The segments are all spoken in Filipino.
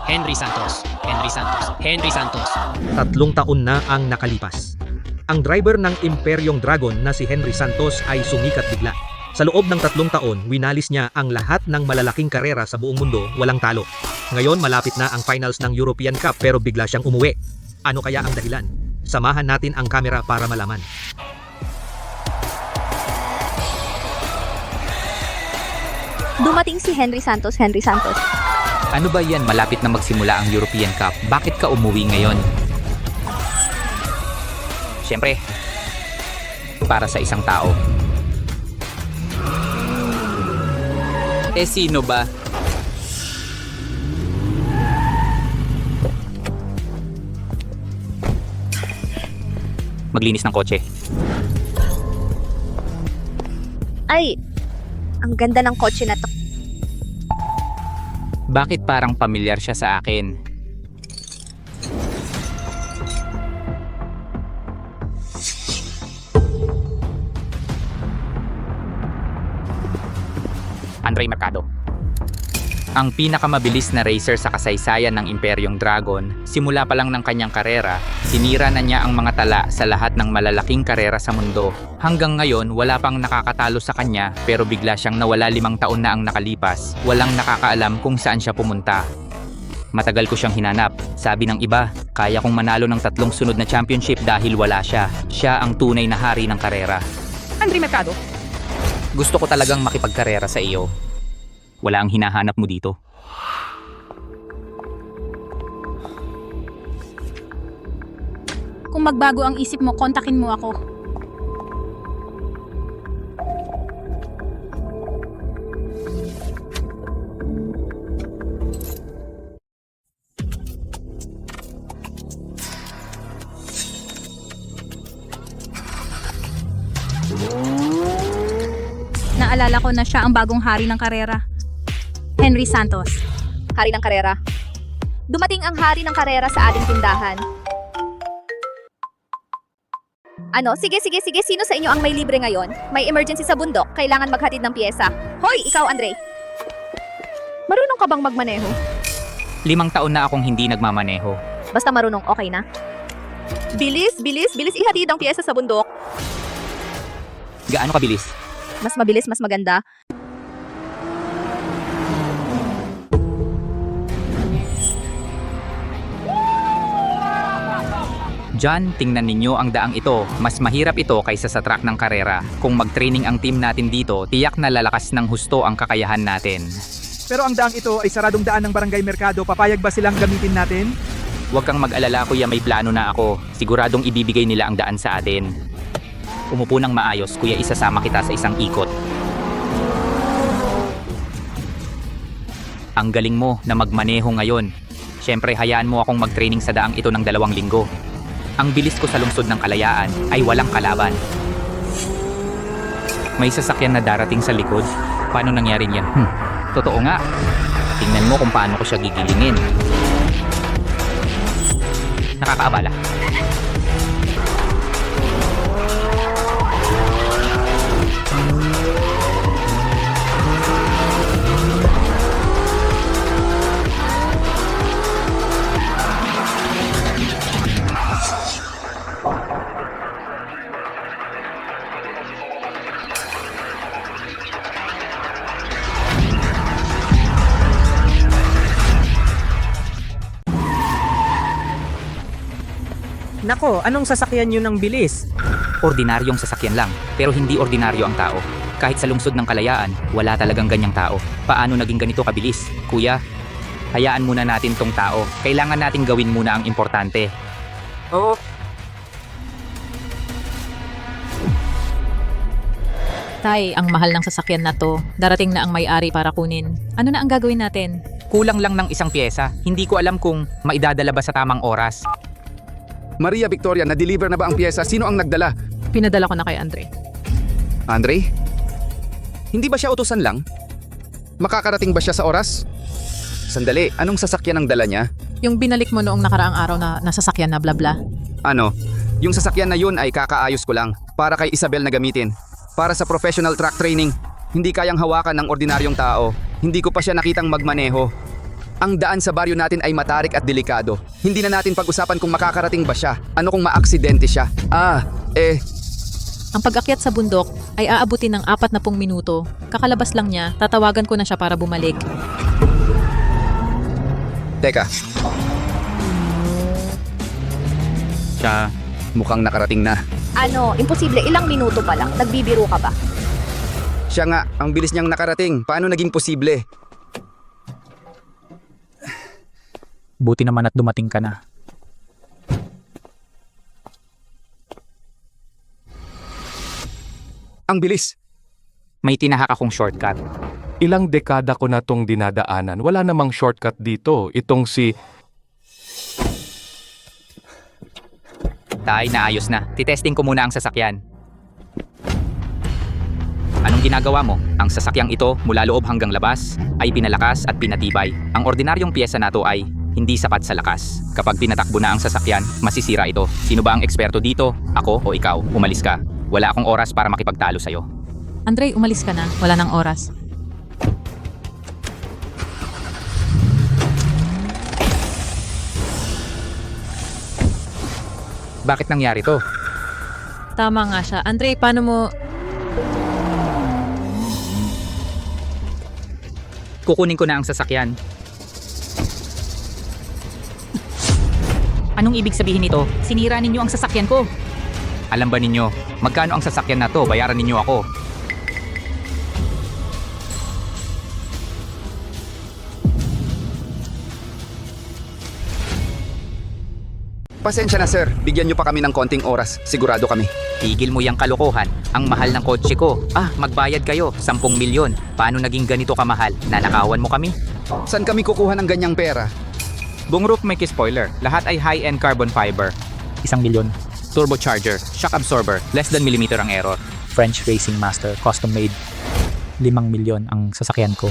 Henry Santos, Henry Santos, Henry Santos. 3 taon na ang nakalipas. Ang driver ng Imperyong Dragon na si Henry Santos ay sumikat bigla. Sa loob ng 3 taon, winalis niya ang lahat ng malalaking karera sa buong mundo, walang talo. Ngayon malapit na ang finals ng European Cup pero bigla siyang umuwi. Ano kaya ang dahilan? Samahan natin ang kamera para malaman. Dumating si Henry Santos, Henry Santos. Ano ba yan? Malapit na magsimula ang European Cup. Bakit ka umuwi ngayon? Siyempre, para sa isang tao. Eh sino ba? Maglinis ng kotse. Ay, ang ganda ng kotse na to. Bakit parang pamilyar siya sa akin? Andre Mercado. Ang pinakamabilis na racer sa kasaysayan ng Imperyong Dragon, simula pa lang ng kanyang karera, sinira na niya ang mga tala sa lahat ng malalaking karera sa mundo. Hanggang ngayon, wala pang nakakatalo sa kanya pero bigla siyang nawala 5 taon na ang nakalipas. Walang nakakaalam kung saan siya pumunta. Matagal ko siyang hinanap. Sabi ng iba, kaya kong manalo ng 3 sunod na championship dahil wala siya. Siya ang tunay na hari ng karera. Andre Mercado. Gusto ko talagang makipagkarera sa iyo. Wala ang hinahanap mo dito. Kung magbago ang isip mo, kontakin mo ako. Naalala ko na siya ang bagong hari ng karera. Henry Santos. Hari ng karera. Dumating ang hari ng karera sa ating tindahan. Ano? Sige. Sino sa inyo ang may libre ngayon? May emergency sa bundok. Kailangan maghatid ng piyesa. Hoy, ikaw, Andre. Marunong ka bang magmaneho? 5 taon na akong hindi nagmamaneho. Basta marunong, okay na? Bilis. Ihatid ang piyesa sa bundok. Gaano kabilis? Mas mabilis, mas maganda. John, tingnan ninyo ang daang ito. Mas mahirap ito kaysa sa track ng karera. Kung mag-training ang team natin dito, tiyak na lalakas ng husto ang kakayahan natin. Pero ang daang ito ay saradong daan ng Barangay Mercado. Papayag ba silang gamitin natin? Huwag kang mag-alala kuya, may plano na ako. Siguradong ibibigay nila ang daan sa atin. Umupo ng maayos, kuya, isasama kita sa isang ikot. Ang galing mo na magmaneho ngayon. Siyempre, hayaan mo akong mag-training sa daang ito ng 2 linggo. Ang bilis ko sa lungsod ng Kalayaan ay walang kalaban. May sasakyan na darating sa likod. Paano nangyari yan? Totoo nga. Tingnan mo kung paano ko siya gigilingin. Nakakaabala. Nako, anong sasakyan yun ng bilis? Ordinaryong sasakyan lang, pero hindi ordinaryo ang tao. Kahit sa lungsod ng Kalayaan, wala talagang ganyang tao. Paano naging ganito kabilis? Kuya, hayaan muna natin tong tao. Kailangan nating gawin muna ang importante. Oo. Tay, ang mahal ng sasakyan na to. Darating na ang may-ari para kunin. Ano na ang gagawin natin? Kulang lang ng isang pyesa. Hindi ko alam kung maidadala ba sa tamang oras. Maria Victoria, na-deliver na ba ang pyesa? Sino ang nagdala? Pinadala ko na kay Andre. Andre? Hindi ba siya utusan lang? Makakarating ba siya sa oras? Sandali, anong sasakyan ang dala niya? Yung binalik mo noong nakaraang araw na nasasakyan na bla bla. Ano? Yung sasakyan na yun ay kakaayos ko lang para kay Isabel na gamitin. Para sa professional track training, hindi kayang hawakan ng ordinaryong tao. Hindi ko pa siya nakitang magmaneho. Ang daan sa baryo natin ay matarik at delikado. Hindi na natin pag-usapan kung makakarating ba siya. Ano kung maaksidente siya? Ang pag-akyat sa bundok ay aabutin ng 40 minuto. Kakalabas lang niya, tatawagan ko na siya para bumalik. Teka. Siya mukhang nakarating na. Ano, imposible, ilang minuto pa lang. Nagbibiro ka ba? Siya nga, ang bilis niyang nakarating. Paano naging posible? Buti naman at dumating ka na. Ang bilis. May tinahak akong shortcut. Ilang dekada ko na tong dinadaanan. Wala namang shortcut dito. Itong si... Tay, naayos na. Titesting ko muna ang sasakyan. Anong ginagawa mo? Ang sasakyang ito, mula loob hanggang labas, ay pinalakas at pinatibay. Ang ordinaryong piyesa na to ay hindi sapat sa lakas. Kapag pinatakbo na ang sasakyan, masisira ito. Sino ba ang eksperto dito? Ako o ikaw? Umalis ka. Wala akong oras para makipagtalo sa'yo. Andre, umalis ka na. Wala nang oras. Bakit nangyari to? Tama nga siya. Andre, paano mo... Kukunin ko na ang sasakyan. Anong ibig sabihin nito? Sinira ninyo ang sasakyan ko. Alam ba ninyo, magkano ang sasakyan na to? Bayaran ninyo ako. Pasensya na sir, bigyan niyo pa kami ng konting oras. Sigurado kami. Tigil mo yung kalokohan. Ang mahal ng kotse ko. Magbayad kayo. 10 milyon. Paano naging ganito kamahal? Nanakawan mo kami? Saan kami kukuha ng ganyang pera? Bungroof may spoiler. Lahat ay high-end carbon fiber. 1 milyon. Turbocharger, shock absorber, less than millimeter ang error. French Racing Master, custom made. 5 milyon ang sasakyan ko.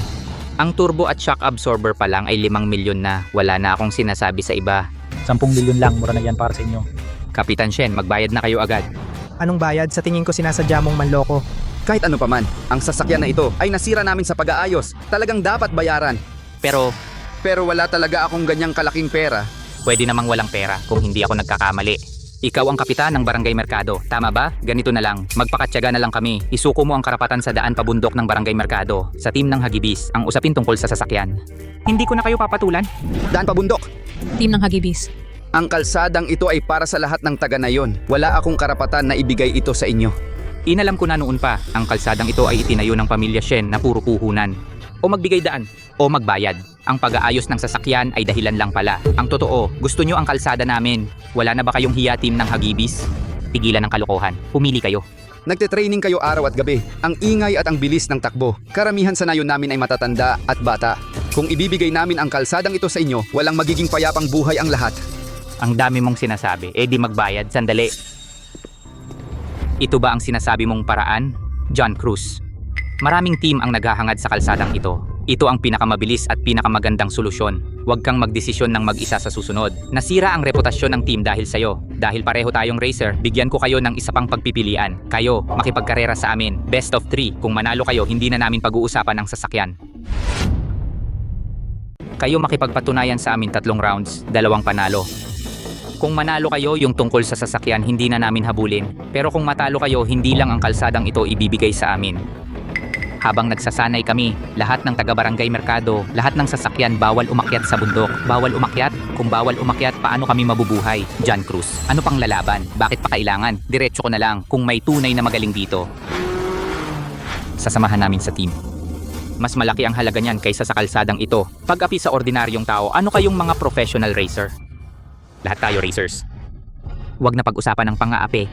Ang turbo at shock absorber pa lang ay 5 milyon na. Wala na akong sinasabi sa iba. 10 milyon lang, mura na yan para sa inyo. Kapitan Shen, magbayad na kayo agad. Anong bayad? Sa tingin ko sinasadya mong manloko. Kahit ano paman, ang sasakyan na ito ay nasira namin sa pag-aayos. Talagang dapat bayaran. Pero wala talaga akong ganyang kalaking pera. pwede namang walang pera kung hindi ako nagkakamali. Ikaw ang kapitan ng Barangay Mercado, tama ba? Ganito na lang, magpakatyaga na lang kami. Isuko mo ang karapatan sa daan pabundok ng Barangay Mercado sa team ng Hagibis, ang usapin tungkol sa sasakyan. Hindi ko na kayo papatulan. Daan pabundok. Team ng Hagibis. Ang kalsadang ito ay para sa lahat ng taga na yon. Wala akong karapatan na ibigay ito sa inyo. Inalam ko na noon pa, ang kalsadang ito ay itinayo ng pamilya Shen na puro puhunan. O magbigay daan, o magbayad. Ang pag-aayos ng sasakyan ay dahilan lang pala. Ang totoo, gusto nyo ang kalsada namin. Wala na ba kayong hiya team ng Hagibis? Tigilan ng kalokohan. Pumili kayo. Nagte-training kayo araw at gabi. Ang ingay at ang bilis ng takbo. Karamihan sa nayon namin ay matatanda at bata. Kung ibibigay namin ang kalsadang ito sa inyo, walang magiging payapang buhay ang lahat. Ang dami mong sinasabi, di magbayad, sandali. Ito ba ang sinasabi mong paraan? John Cruz. Maraming team ang naghahangad sa kalsadang ito. Ito ang pinakamabilis at pinakamagandang solusyon. Huwag kang magdesisyon ng mag-isa sa susunod. Nasira ang reputasyon ng team dahil sa'yo. Dahil pareho tayong racer, bigyan ko kayo ng isa pang pagpipilian. Kayo, makipagkarera sa amin. Best of 3. Kung manalo kayo, hindi na namin pag-uusapan ng sasakyan. Kayo makipagpatunayan sa amin 3 rounds, 2 panalo. Kung manalo kayo, yung tungkol sa sasakyan, hindi na namin habulin. Pero kung matalo kayo, hindi lang ang kalsadang ito ibibigay sa amin. Habang nagsasanay kami, lahat ng taga-Barangay Mercado, lahat ng sasakyan bawal umakyat sa bundok. Bawal umakyat? Kung bawal umakyat, paano kami mabubuhay? John Cruz, ano pang lalaban? Bakit pa kailangan? Diretso ko na lang kung may tunay na magaling dito. Sasamahan namin sa team. Mas malaki ang halaga niyan kaysa sa kalsadang ito. Pag-api sa ordinaryong tao, ano kayong mga professional racer? Lahat tayo racers. Huwag na pag-usapan ng pang-aapi.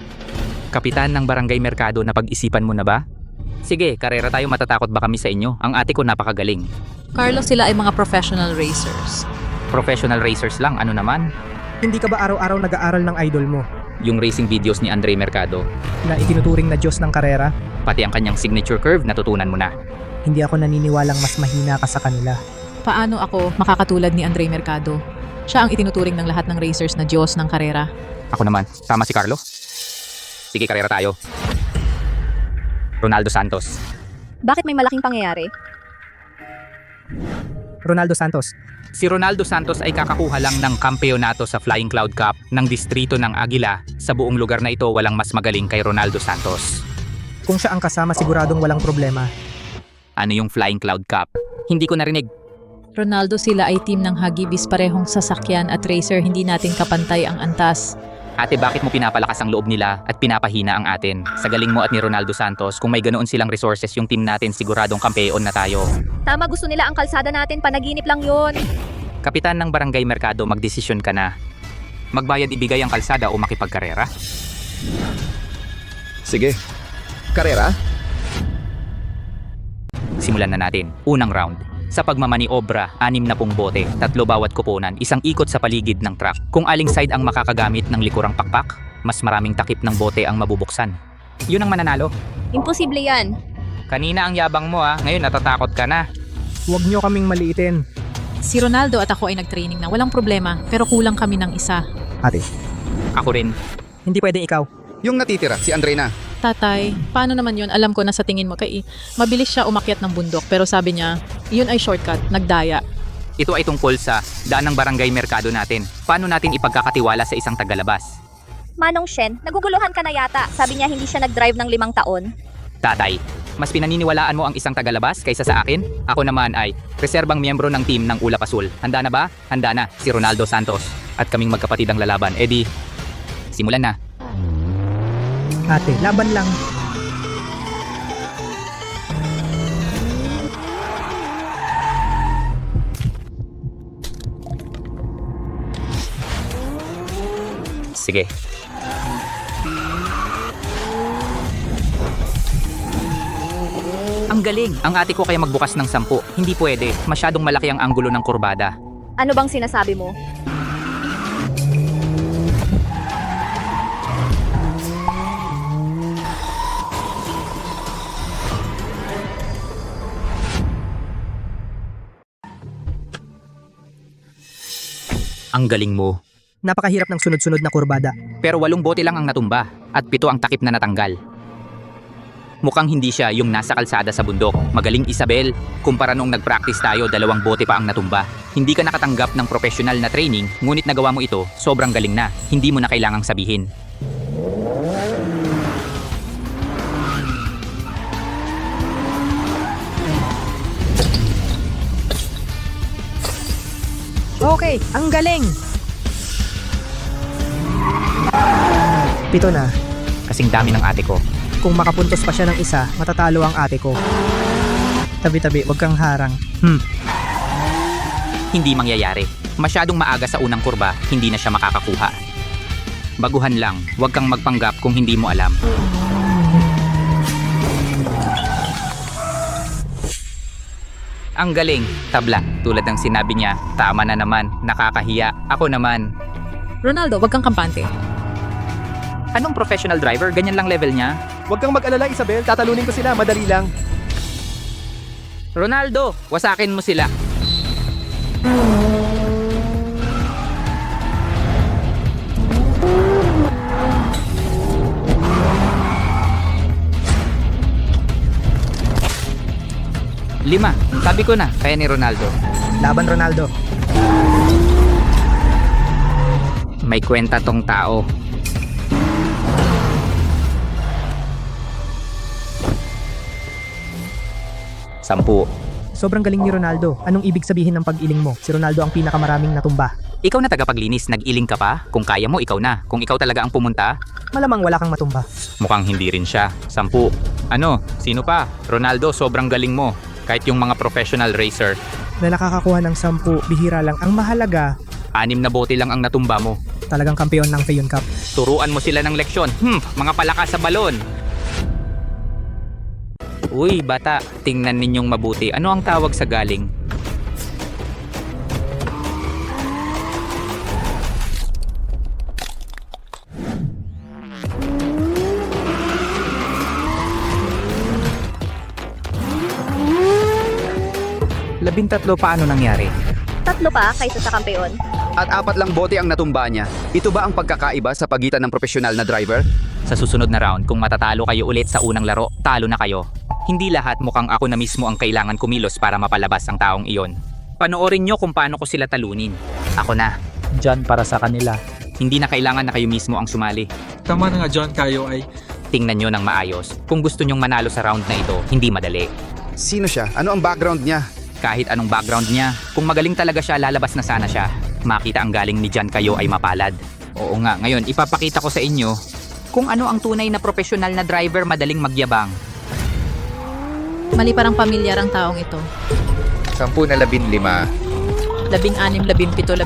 Kapitan ng Barangay Mercado, napag-isipan mo na ba? Sige, karera tayo, matatakot ba kami sa inyo? Ang ate ko napakagaling. Carlos, sila ay mga professional racers. Professional racers lang, ano naman? Hindi ka ba araw-araw nag-aaral ng idol mo Yung racing videos ni Andre Mercado, na itinuturing na Diyos ng karera? pati ang kanyang signature curve, natutunan mo na. Hindi ako naniniwalang mas mahina ka sa kanila. Paano ako makakatulad ni Andre Mercado? Siya ang itinuturing ng lahat ng racers na Diyos ng karera. Ako naman, tama si Carlo? Sige, karera tayo. Ronaldo Santos. Bakit may malaking pangyayari? Ronaldo Santos. Si Ronaldo Santos ay kakakuha lang ng kampeonato sa Flying Cloud Cup ng distrito ng Aguila. Sa buong lugar na ito, walang mas magaling kay Ronaldo Santos. Kung siya ang kasama, siguradong walang problema. Ano yung Flying Cloud Cup? Hindi ko narinig. Ronaldo, sila ay team ng Hagibis, parehong sasakyan at racer, hindi natin kapantay ang antas. Ate, bakit mo pinapalakas ang loob nila at pinapahina ang atin? Sa galing mo at ni Ronaldo Santos, kung may ganoon silang resources yung team natin, siguradong kampeon na tayo. Tama, gusto nila ang kalsada natin, panaginip lang yun. Kapitan ng Barangay Mercado, magdesisyon ka na. Magbayad ibigay ang kalsada o makipagkarera? Sige. Karera? Simulan na natin. Unang round. Sa pagmamaniobra, 60 bote, 3 bawat kuponan, isang ikot sa paligid ng truck. Kung aling side ang makakagamit ng likurang pakpak, mas maraming takip ng bote ang mabubuksan. Yun ang mananalo. Imposible yan. Kanina ang yabang mo ngayon natatakot ka na. Huwag nyo kaming maliitin. Si Ronaldo at ako ay nag-training na, walang problema, pero kulang kami ng isa. Ate, Ako rin. hindi pwedeng ikaw. Yung natitira, si Andre na. Tatay, paano naman yun? Alam ko na sa tingin mo kay mabilis siya umakyat ng bundok, pero sabi niya, yun ay shortcut, nagdaya. Ito ay tungkol sa daan ng Barangay Mercado natin. Paano natin ipagkakatiwala sa isang tagalabas? Manong Shen, naguguluhan ka na yata. Sabi niya hindi siya nag-drive ng 5 taon. Tatay, mas pinaniniwalaan mo ang isang tagalabas kaysa sa akin? Ako naman ay reserbang miyembro ng team ng Ulap Asul. Handa na ba? Handa na, si Ronaldo Santos. At kaming magkapatid ang lalaban. Eddie, simulan na. Ate, laban lang. Sige. Ang galing! Ang ate ko kaya magbukas ng 10. Hindi pwede. Masyadong malaki ang anggulo ng kurbada. Ano bang sinasabi mo? Ang galing mo. Napakahirap ng sunod-sunod na kurbada. Pero 8 bote lang ang natumba at 7 ang takip na natanggal. Mukhang hindi siya yung nasa kalsada sa bundok. Magaling Isabel. Kumpara nung nag-practice tayo, 2 bote pa ang natumba. Hindi ka nakatanggap ng professional na training, ngunit nagawa mo ito, sobrang galing na. Hindi mo na kailangang sabihin. Okay, ang galing! 7 na. Kasing dami ng ate ko. Kung makapuntos pa siya ng isa, matatalo ang ate ko. Tabi-tabi, wag kang harang. Hindi mangyayari. Masyadong maaga sa unang kurba, hindi na siya makakakuha. Baguhan lang, huwag kang magpanggap kung hindi mo alam. Ang galing, tabla. Tulad ng sinabi niya, tama na naman, nakakahiya. Ako naman. Ronaldo, wag kang kampante. Anong professional driver? Ganyan lang level niya? Huwag kang mag-alala, Isabel. Tatalunin ko sila. Madali lang. Ronaldo, wasakin mo sila. Lima. Sabi ko na, kaya ni Ronaldo. Laban Ronaldo. May kwenta tong tao. Sampu. Sobrang galing ni Ronaldo. Anong ibig sabihin ng pag-iling mo? Si Ronaldo ang pinakamaraming natumba. Ikaw na tagapaglinis, nag-iling ka pa? Kung kaya mo, ikaw na. Kung ikaw talaga ang pumunta, Malamang wala kang matumba. mukhang hindi rin siya. 10. Ano? Sino pa? Ronaldo, sobrang galing mo. Kahit yung mga professional racer. Na nakakakuha ng 10, bihira lang. Ang mahalaga, 6 na bote lang ang natumba mo. talagang kampeon ng Fayun Cup. Turuan mo sila ng leksyon. Mga palakas sa balon. Uy, bata, tingnan ninyong mabuti. Ano ang tawag sa galing? Labintatlo, paano nangyari? 3 pa kaysa sa kampeon. At 4 lang bote ang natumba niya. Ito ba ang pagkakaiba sa pagitan ng profesional na driver? Sa susunod na round, kung matatalo kayo ulit sa unang laro, talo na kayo. Hindi lahat mukhang ako na mismo ang kailangan kumilos para mapalabas ang taong iyon. Panoorin nyo kung paano ko sila talunin. Ako na. John, para sa kanila. Hindi na kailangan na kayo mismo ang sumali. Tama na nga John, kayo ay... Tingnan nyo ng maayos. Kung gusto nyong manalo sa round na ito, hindi madali. Sino siya? Ano ang background niya? Kahit anong background niya, kung magaling talaga siya, lalabas na sana siya. Makita ang galing ni John kayo ay mapalad. Oo nga, ngayon ipapakita ko sa inyo kung ano ang tunay na profesional na driver madaling magyabang. Mali parang pamilyar ang taong ito. 10 na 15. 16, 17, 18.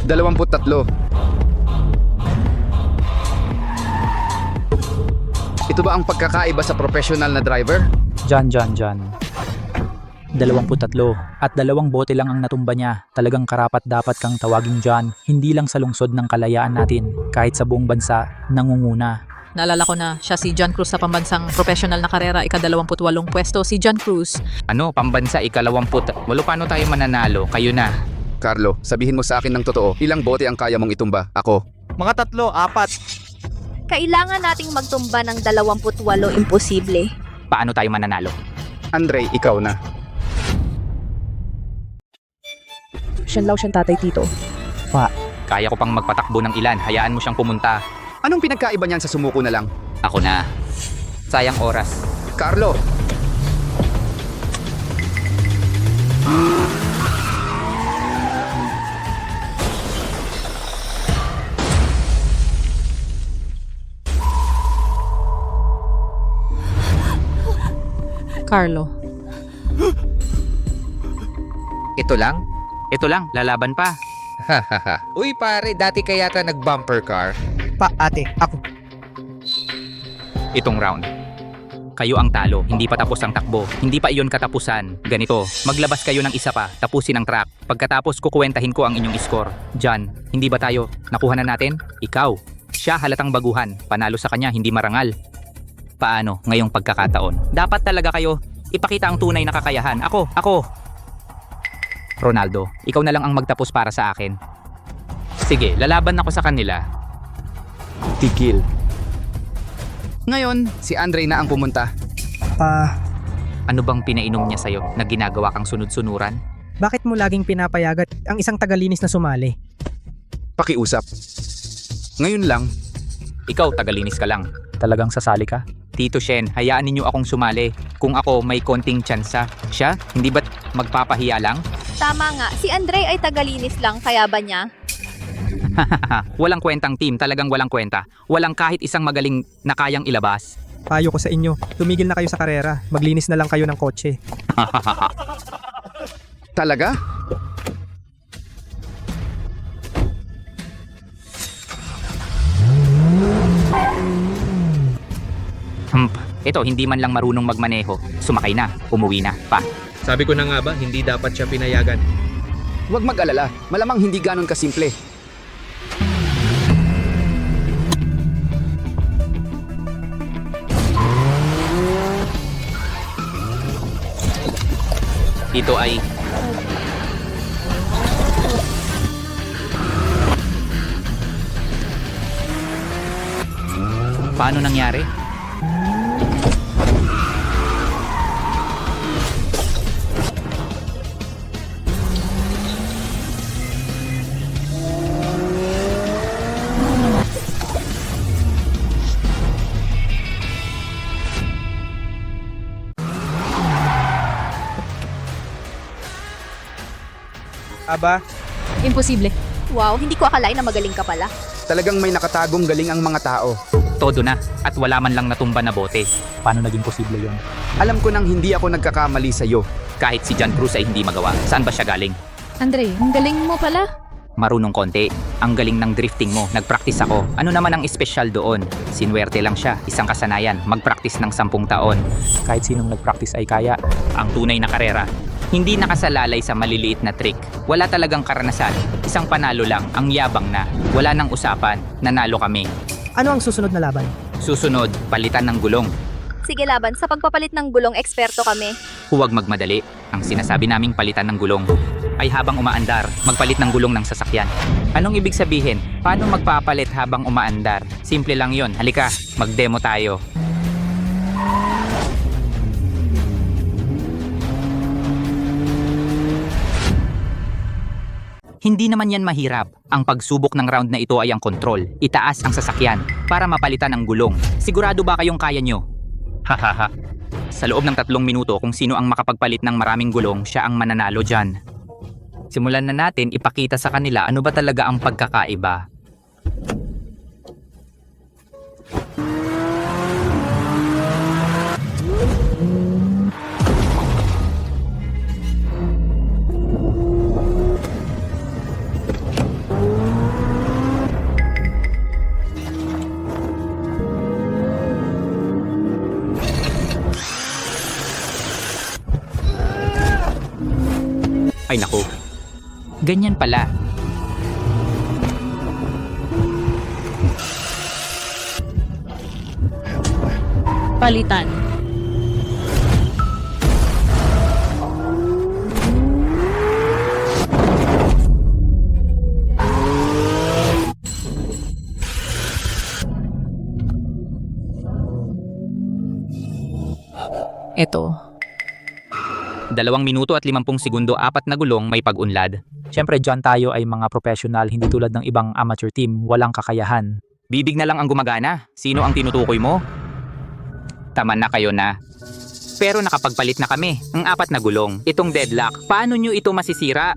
23. Ito ba ang pagkakaiba sa professional na driver? John. 23. At 2 bote lang ang natumba niya. Talagang karapat dapat kang tawaging John. Hindi lang sa lungsod ng kalayaan natin. Kahit sa buong bansa, nangunguna. Naalala ko na siya si John Cruz sa pambansang professional na karera, ika-28 pwesto. Si John Cruz. Ano, pambansa, ika-28. Paano tayo mananalo? Kayo na. Carlo, sabihin mo sa akin ng totoo, ilang bote ang kaya mong itumba? Ako. Mga 3, 4. Kailangan nating magtumba ng 28, imposible. Paano tayo mananalo? Andre, ikaw na. Siyan tatay tito. Kaya ko pang magpatakbo ng ilan. Hayaan mo siyang pumunta. Anong pinagkaiba niyan sa sumuko na lang? Ako na. Sayang oras. Carlo! Carlo. Ito lang? Ito lang, lalaban pa. Uy pare, dati kaya yata nag-bumper car? Ate, ako. Itong round. Kayo ang talo, hindi pa tapos ang takbo. Hindi pa iyon katapusan. Ganito, maglabas kayo ng isa pa, tapusin ang track. Pagkatapos kukuwentahin ko ang inyong score. John, hindi ba tayo? Nakuha na natin? Ikaw. Siya halatang baguhan. Panalo sa kanya, hindi marangal. Paano ngayong pagkakataon? Dapat talaga kayo ipakita ang tunay na kakayahan. Ako. Ronaldo, ikaw na lang ang magtapos para sa akin. Sige, lalaban ako sa kanila. Tigil. Ngayon, si Andre na ang pumunta. Ano bang pinainom niya sa'yo na ginagawa kang sunod-sunuran? Bakit mo laging pinapayagat ang isang tagalinis na sumali? Pakiusap. Ngayon lang. Ikaw, tagalinis ka lang. Talagang sasali ka? Tito Shen, hayaan ninyo akong sumali. Kung ako may konting tsansa, siya, hindi ba't magpapahiya lang? Tama nga, si Andre ay tagalinis lang, kaya ba niya? Walang kwentang team, talagang walang kwenta. Walang kahit isang magaling na kayang ilabas. Payo ko sa inyo, tumigil na kayo sa karera. Maglinis na lang kayo ng kotse. Talaga? Ito, hindi man lang marunong magmaneho. Sumakay na, umuwi na, pa. Sabi ko na nga ba, hindi dapat siya pinayagan. Huwag mag-alala, malamang hindi ganon kasimple. Ito ay... Paano nangyari? Aba, Imposible. Wow, hindi ko akalain na magaling ka pala. Talagang may nakatagong galing ang mga tao. Todo na, at wala man lang natumba na bote. Paano naging posible yon? Alam ko nang hindi ako nagkakamali sa'yo. Kahit si John Cruz ay hindi magawa. Saan ba siya galing? Andre, ang galing mo pala. Marunong konti. Ang galing ng drifting mo. Nagpractice ako. Ano naman ang espesyal doon? Sinuwerte lang siya. Isang kasanayan. Magpractice ng 10 taon. Kahit sinong nag-practice ay kaya. Ang tunay na karera. Hindi nakasalalay sa maliliit na trick. Wala talagang karanasan. Isang panalo lang. Ang yabang na. Wala nang usapan. Nanalo kami. Ano ang susunod na laban? Susunod, palitan ng gulong. Sige laban, sa pagpapalit ng gulong, eksperto kami. Huwag magmadali. Ang sinasabi naming palitan ng gulong ay habang umaandar, magpalit ng gulong ng sasakyan. Anong ibig sabihin? Paano magpapalit habang umaandar? Simple lang yon. Halika, mag-demo tayo. Hindi naman yan mahirap. Ang pagsubok ng round na ito ay ang kontrol. Itaas ang sasakyan para mapalitan ang gulong. Sigurado ba kayong kaya nyo? Hahaha. Sa loob ng 3 minuto kung sino ang makapagpalit ng maraming gulong, siya ang mananalo dyan. Simulan na natin ipakita sa kanila ano ba talaga ang pagkakaiba. Ay naku. Ganyan pala. Palitan. Eto. 2 minuto at 50 segundo, 4 na gulong, may pag-unlad. Siyempre dyan tayo ay mga professional, hindi tulad ng ibang amateur team, walang kakayahan. Bibig na lang ang gumagana. Sino ang tinutukoy mo? Tama na kayo na. Pero nakapagpalit na kami. Ang 4 na gulong. Itong deadlock, paano nyo ito masisira?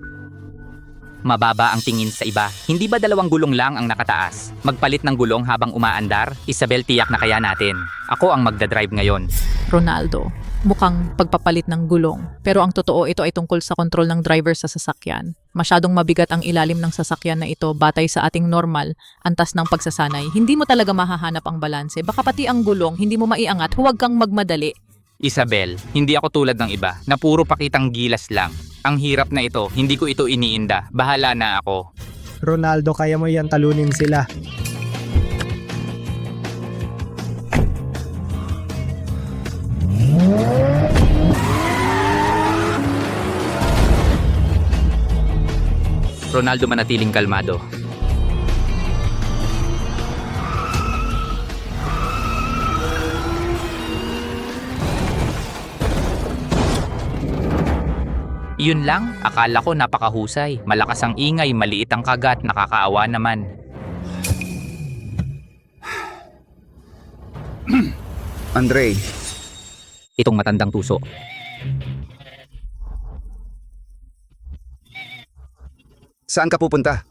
Mababa ang tingin sa iba. Hindi ba 2 gulong lang ang nakataas? Magpalit ng gulong habang umaandar? Isabel, tiyak na kaya natin. Ako ang magdadrive ngayon. Ronaldo, mukhang pagpapalit ng gulong. Pero ang totoo, ito ay tungkol sa kontrol ng driver sa sasakyan. Masyadong mabigat ang ilalim ng sasakyan na ito batay sa ating normal, antas ng pagsasanay. Hindi mo talaga mahahanap ang balanse. Baka pati ang gulong, hindi mo maiangat. Huwag kang magmadali. Isabel, hindi ako tulad ng iba na puro pakitang gilas lang. Ang hirap na ito, hindi ko ito iniinda. Bahala na ako. Ronaldo, kaya mo yan talunin sila. Ronaldo, manatiling kalmado. Yun lang, akala ko napakahusay. Malakas ang ingay, maliit ang kagat, nakakaawa naman. Andre, Itong matandang tuso. saan ka pupunta?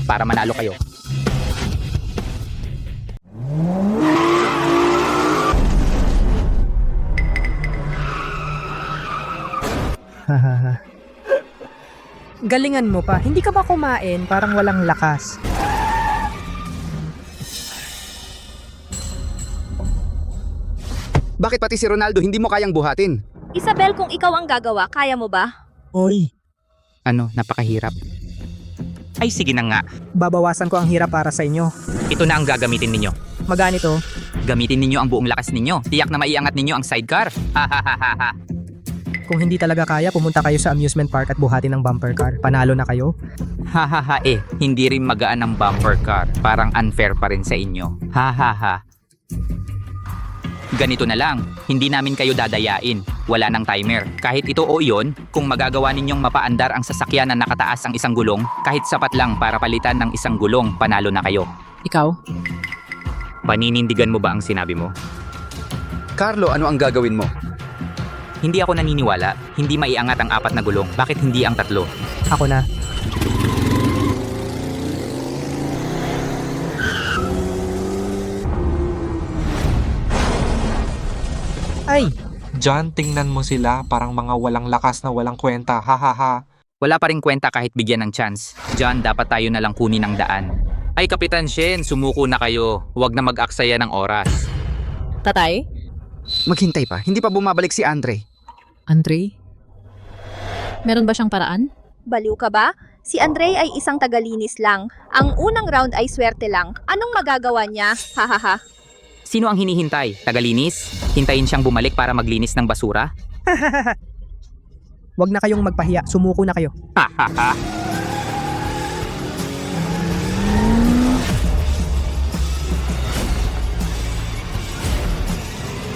Para manalo kayo. Galingan mo pa, hindi ka ba kumain? Parang walang lakas. Bakit pati si Ronaldo hindi mo kayang buhatin? Isabel, kung ikaw ang gagawa, kaya mo ba? Oy, Ano, napakahirap. Ay sige na nga, babawasan ko ang hirap para sa inyo. ito na ang gagamitin ninyo. Maganito, Gamitin ninyo ang buong lakas ninyo. Tiyak na maiangat ninyo ang sidecar. Hahaha. kung hindi talaga kaya, pumunta kayo sa amusement park at buhatin ng bumper car. Panalo na kayo. Hahaha hindi rin magaan ang bumper car. Parang unfair pa rin sa inyo. Hahaha. Ganito na lang, hindi namin kayo dadayain. Wala nang timer. Kahit ito o iyon, kung magagawa ninyong mapaandar ang sasakyan na nakataas ang isang gulong, kahit sapat lang para palitan ng isang gulong, panalo na kayo. Ikaw? Paninindigan mo ba ang sinabi mo? Carlo, ano ang gagawin mo? Hindi ako naniniwala. Hindi maiangat ang 4 na gulong. Bakit hindi ang 3? Ako na. Ay, John, tingnan mo sila, parang mga walang lakas na walang kwenta, hahaha. Wala pa rin kwenta kahit bigyan ng chance. John, dapat tayo na lang kunin ang daan. Ay, Kapitan Shen, sumuko na kayo. Huwag na mag-aksaya ng oras. Tatay? Maghintay pa, hindi pa bumabalik si Andre. Andre? Meron ba siyang paraan? Baliw ka ba? Si Andre ay isang tagalinis lang. Ang unang round ay swerte lang. Anong magagawa niya? Hahaha. Sino ang hinihintay? Tagalinis? Hintayin siyang bumalik para maglinis ng basura? wag na kayong magpahiya. Sumuko na kayo. Hahaha.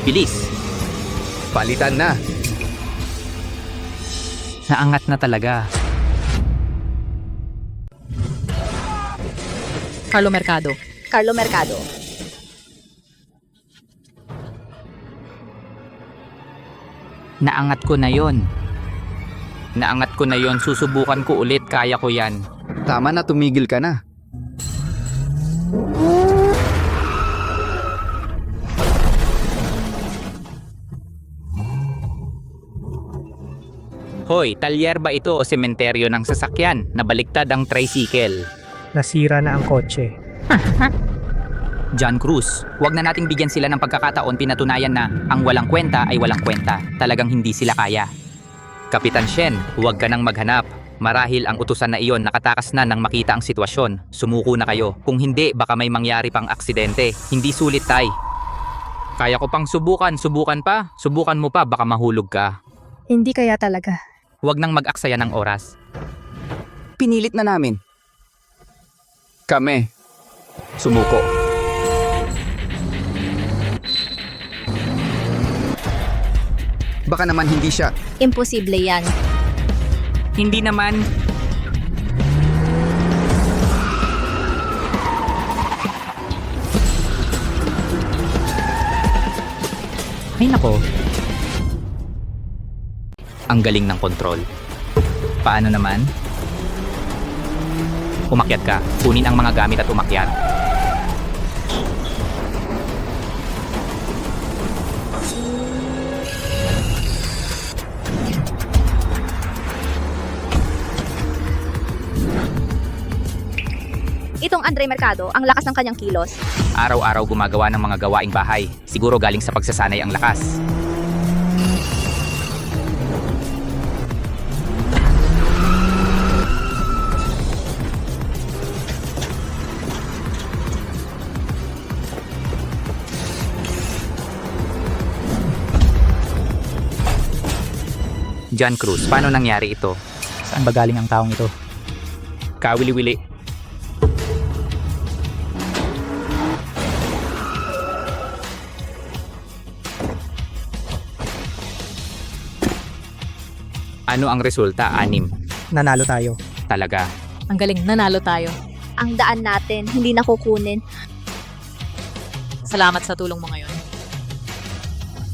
Bilis! Palitan na. Naangat na talaga. Carlo Mercado. Carlo Mercado. Naangat ko na yon. Naangat ko na yon, susubukan ko ulit, kaya ko yan. Tama na, tumigil ka na. Hoy, talyer ba ito o sementeryo ng sasakyan? Nabaliktad ang tricycle. Nasira na ang kotse. John Cruz, wag na nating bigyan sila ng pagkakataon, pinatunayan na ang walang kwenta ay walang kwenta. Talagang hindi sila kaya. Kapitan Shen, huwag ka nang maghanap. Marahil ang utusan na iyon nakatakas na nang makita ang sitwasyon. Sumuko na kayo. Kung hindi, baka may mangyari pang aksidente. Hindi sulit, tay. Kaya ko pang subukan pa. Subukan mo pa, baka mahulog ka. Hindi kaya talaga. Huwag nang mag-aksaya ng oras. Pinilit na namin. Kami. Sumuko. Baka naman hindi siya. Imposible yan. Hindi naman. Ay nako. Ang galing ng kontrol. Paano naman? Umakyat ka. Kunin ang mga gamit at umakyat. Itong Andre Mercado, ang lakas ng kanyang kilos. Araw-araw gumagawa ng mga gawaing bahay. Siguro galing sa pagsasanay ang lakas. John Cruz, paano nangyari ito? Saan ba galing ang taong ito? Kawili-wili. Ano ang resulta? 6. Nanalo tayo. Talaga. Ang galing, nanalo tayo. Ang daan natin, hindi na kukunin. Salamat sa tulong mo ngayon.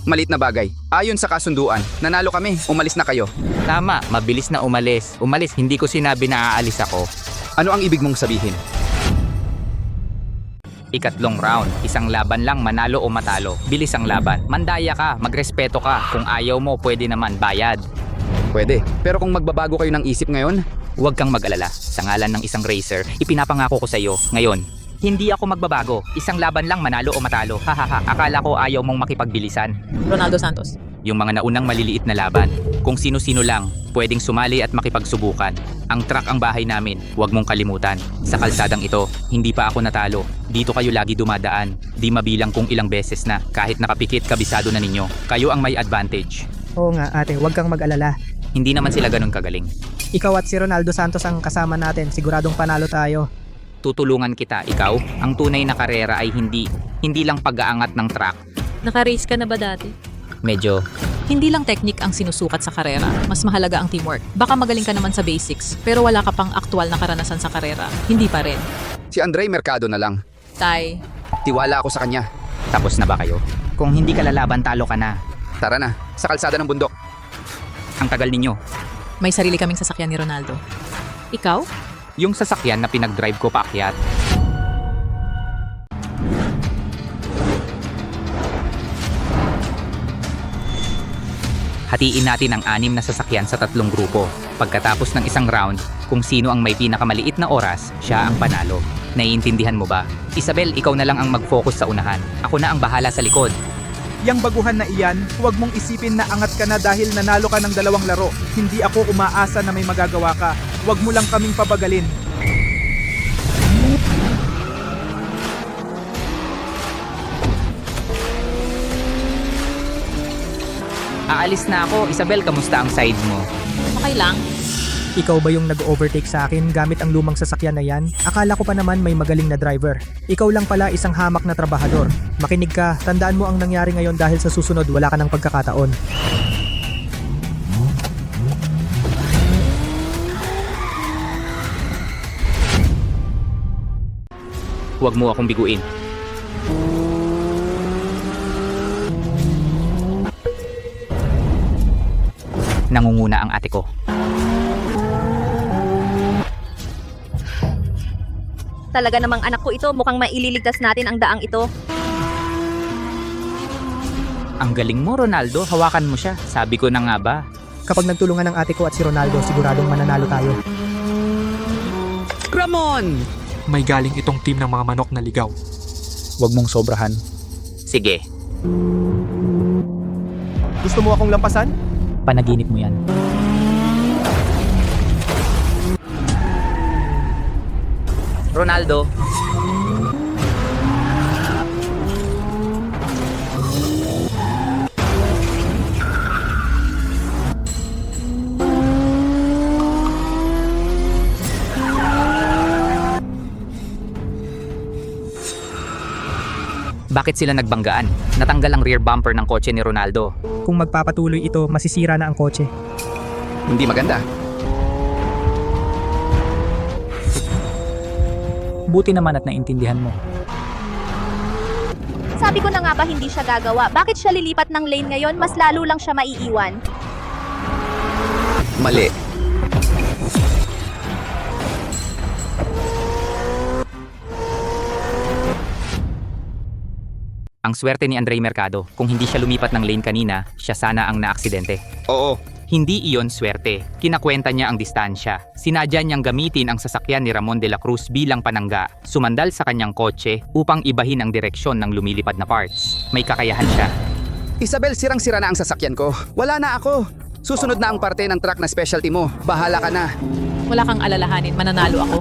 Malit na bagay. Ayon sa kasunduan, nanalo kami. Umalis na kayo. Tama, mabilis na umalis. Umalis, hindi ko sinabi na aalis ako. Ano ang ibig mong sabihin? Ikatlong round, isang laban lang, manalo o matalo. Bilis ang laban. Mandaya ka, magrespeto ka. Kung ayaw mo, pwede naman bayad. Pwede. Pero kung magbabago kayo ng isip ngayon, Huwag kang mag-alala. Sa ngalan ng isang racer, ipinapangako ko sa iyo, ngayon, hindi ako magbabago. Isang laban lang, manalo o matalo. Hahaha, akala ko ayaw mong makipagbilisan. Ronaldo Santos. Yung mga naunang maliliit na laban, kung sino-sino lang, pwedeng sumali at makipagsubukan. Ang truck ang bahay namin, huwag mong kalimutan. Sa kalsadang ito, hindi pa ako natalo. Dito kayo lagi dumadaan. Di mabilang kung ilang beses na. Kahit nakapikit, kabisado na ninyo. Kayo ang may advantage. Oo nga ate, huwag kang mag-alala. Hindi naman sila ganun kagaling. Ikaw at si Ronaldo Santos ang kasama natin, siguradong panalo tayo. Tutulungan kita, ikaw. Ang tunay na karera ay hindi lang pag-aangat ng truck. Naka-race ka na ba dati? Medyo. Hindi lang technique ang sinusukat sa karera, mas mahalaga ang teamwork. Baka magaling ka naman sa basics, pero wala ka pang aktual na karanasan sa karera. Hindi pa rin. si Andre Mercado na lang. Tay, Tiwala ako sa kanya. Tapos na ba kayo? Kung hindi ka lalaban, talo ka na. Tara na, sa kalsada ng bundok. Ang tagal ninyo. may sarili kaming sasakyan ni Ronaldo. Ikaw? Yung sasakyan na pinag-drive ko paakyat. Hatiin natin ang 6 na sasakyan sa 3 grupo. Pagkatapos ng isang round, kung sino ang may pinakamaliit na oras, siya ang panalo. Naiintindihan mo ba? Isabel, ikaw na lang ang mag-focus sa unahan. Ako na ang bahala sa likod. Yang baguhan na iyan, huwag mong isipin na angat ka na dahil nanalo ka ng 2 laro. Hindi ako umaasa na may magagawa ka. Huwag mo lang kaming pabagalin. Aalis na ako. Isabel, kamusta ang side mo? Okay lang. Ikaw ba yung nag-overtake sa akin gamit ang lumang sasakyan na yan? Akala ko pa naman may magaling na driver. Ikaw lang pala isang hamak na trabahador. Makinig ka, tandaan mo ang nangyari ngayon dahil sa susunod wala ka ng pagkakataon. Huwag mo akong biguin. Nangunguna ang ate ko. Talaga namang anak ko ito, mukhang maililigtas natin ang daang ito. Ang galing mo, Ronaldo. Hawakan mo siya. Sabi ko na nga ba? Kapag nagtulungan ng ate ko at si Ronaldo, siguradong mananalo tayo. Ramon! May galing itong team ng mga manok na ligaw. Huwag mong sobrahan. Sige. Gusto mo akong lampasan? Panaginip mo yan. Ronaldo. Bakit sila nagbanggaan? Natanggal ang rear bumper ng kotse ni Ronaldo. Kung magpapatuloy ito, masisira na ang kotse. Hindi maganda. Buti naman at naintindihan mo. Sabi ko na nga ba hindi siya gagawa? Bakit siya lilipat ng lane ngayon? Mas lalo lang siya maiiwan. Mali. Ang swerte ni Andre Mercado. Kung hindi siya lumipat ng lane kanina, siya sana ang naaksidente. Oo. Hindi iyon swerte. Kinakwenta niya ang distansya. Sinadya niyang gamitin ang sasakyan ni Ramon de la Cruz bilang panangga, sumandal sa kanyang kotse upang ibahin ang direksyon ng lumilipad na parts. May kakayahan siya. Isabel, sirang-sira na ang sasakyan ko. Wala na ako. Susunod na ang parte ng truck na specialty mo. Bahala ka na. Wala kang alalahanin, mananalo ako.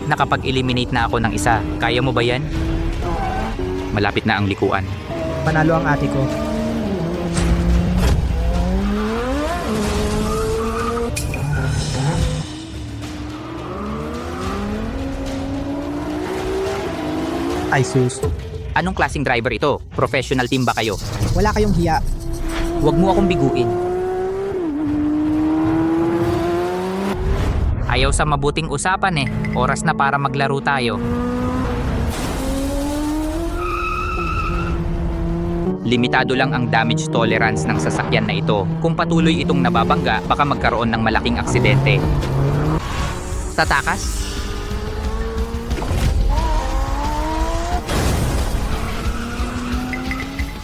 Nakapag-eliminate na ako ng isa. Kaya mo ba yan? Malapit na ang likuan. Panalo ang ate ko. Ay sus. Anong klaseng driver ito? Professional team ba kayo? Wala kayong hiya. Huwag mo akong biguin. Ayaw sa mabuting usapan eh. Oras na para maglaro tayo. Limitado lang ang damage tolerance ng sasakyan na ito. Kung patuloy itong nababangga, baka magkaroon ng malaking aksidente. Tatakas?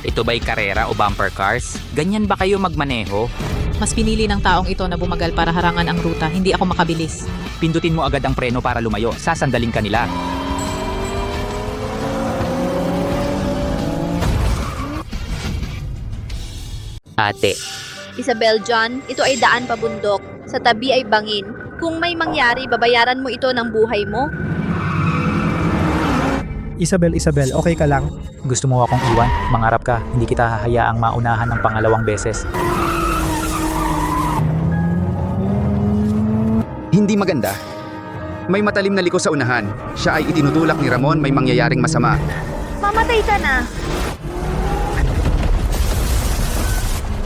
Ito ba'y karera o bumper cars? Ganyan ba kayo magmaneho? Mas pinili ng taong ito na bumagal para harangan ang ruta, hindi ako makabilis. Pindutin mo agad ang preno para lumayo. Sasandaling ka nila. Ate, Isabel John, ito ay daan pabundok. Sa tabi ay bangin. Kung may mangyari, babayaran mo ito ng buhay mo. Isabel, okay ka lang? Gusto mo akong iwan? Mangarap ka, hindi kita hahayaang maunahan ng pangalawang beses. Hindi maganda. May matalim na liko sa unahan. Siya ay itinutulak ni Ramon, may mangyayaring masama. Mamatay ka na.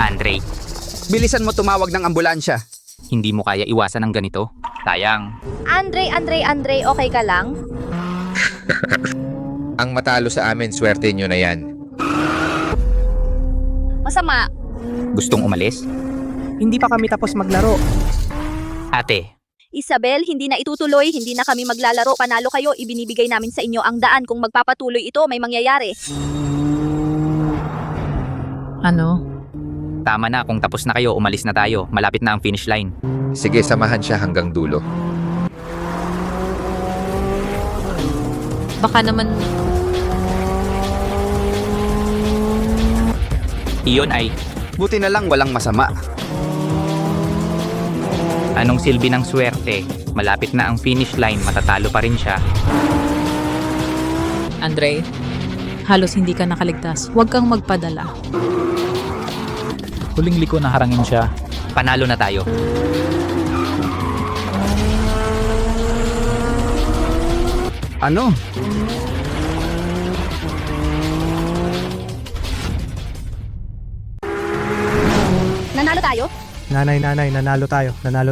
Andre, Bilisan mo tumawag ng ambulansya. hindi mo kaya iwasan ng ganito? Sayang. Andre, okay ka lang? Ang matalo sa amin, swerte nyo na yan. Masama. Gustong umalis? Hindi pa kami tapos maglaro. Ate, Isabel, hindi na itutuloy, hindi na kami maglalaro. Panalo kayo, ibinibigay namin sa inyo ang daan. Kung magpapatuloy ito, may mangyayari. Ano? tama na. Kung tapos na kayo, umalis na tayo. Malapit na ang finish line. Sige, samahan siya hanggang dulo. Baka naman Iyon ay, Buti na lang walang masama. anong silbi ng swerte? Malapit na ang finish line, matatalo pa rin siya. Andre, halos hindi ka nakaligtas. Huwag kang magpadala. Huling liko na harangin siya. Panalo na tayo. Ano? Nanalo tayo? Nanay, nanalo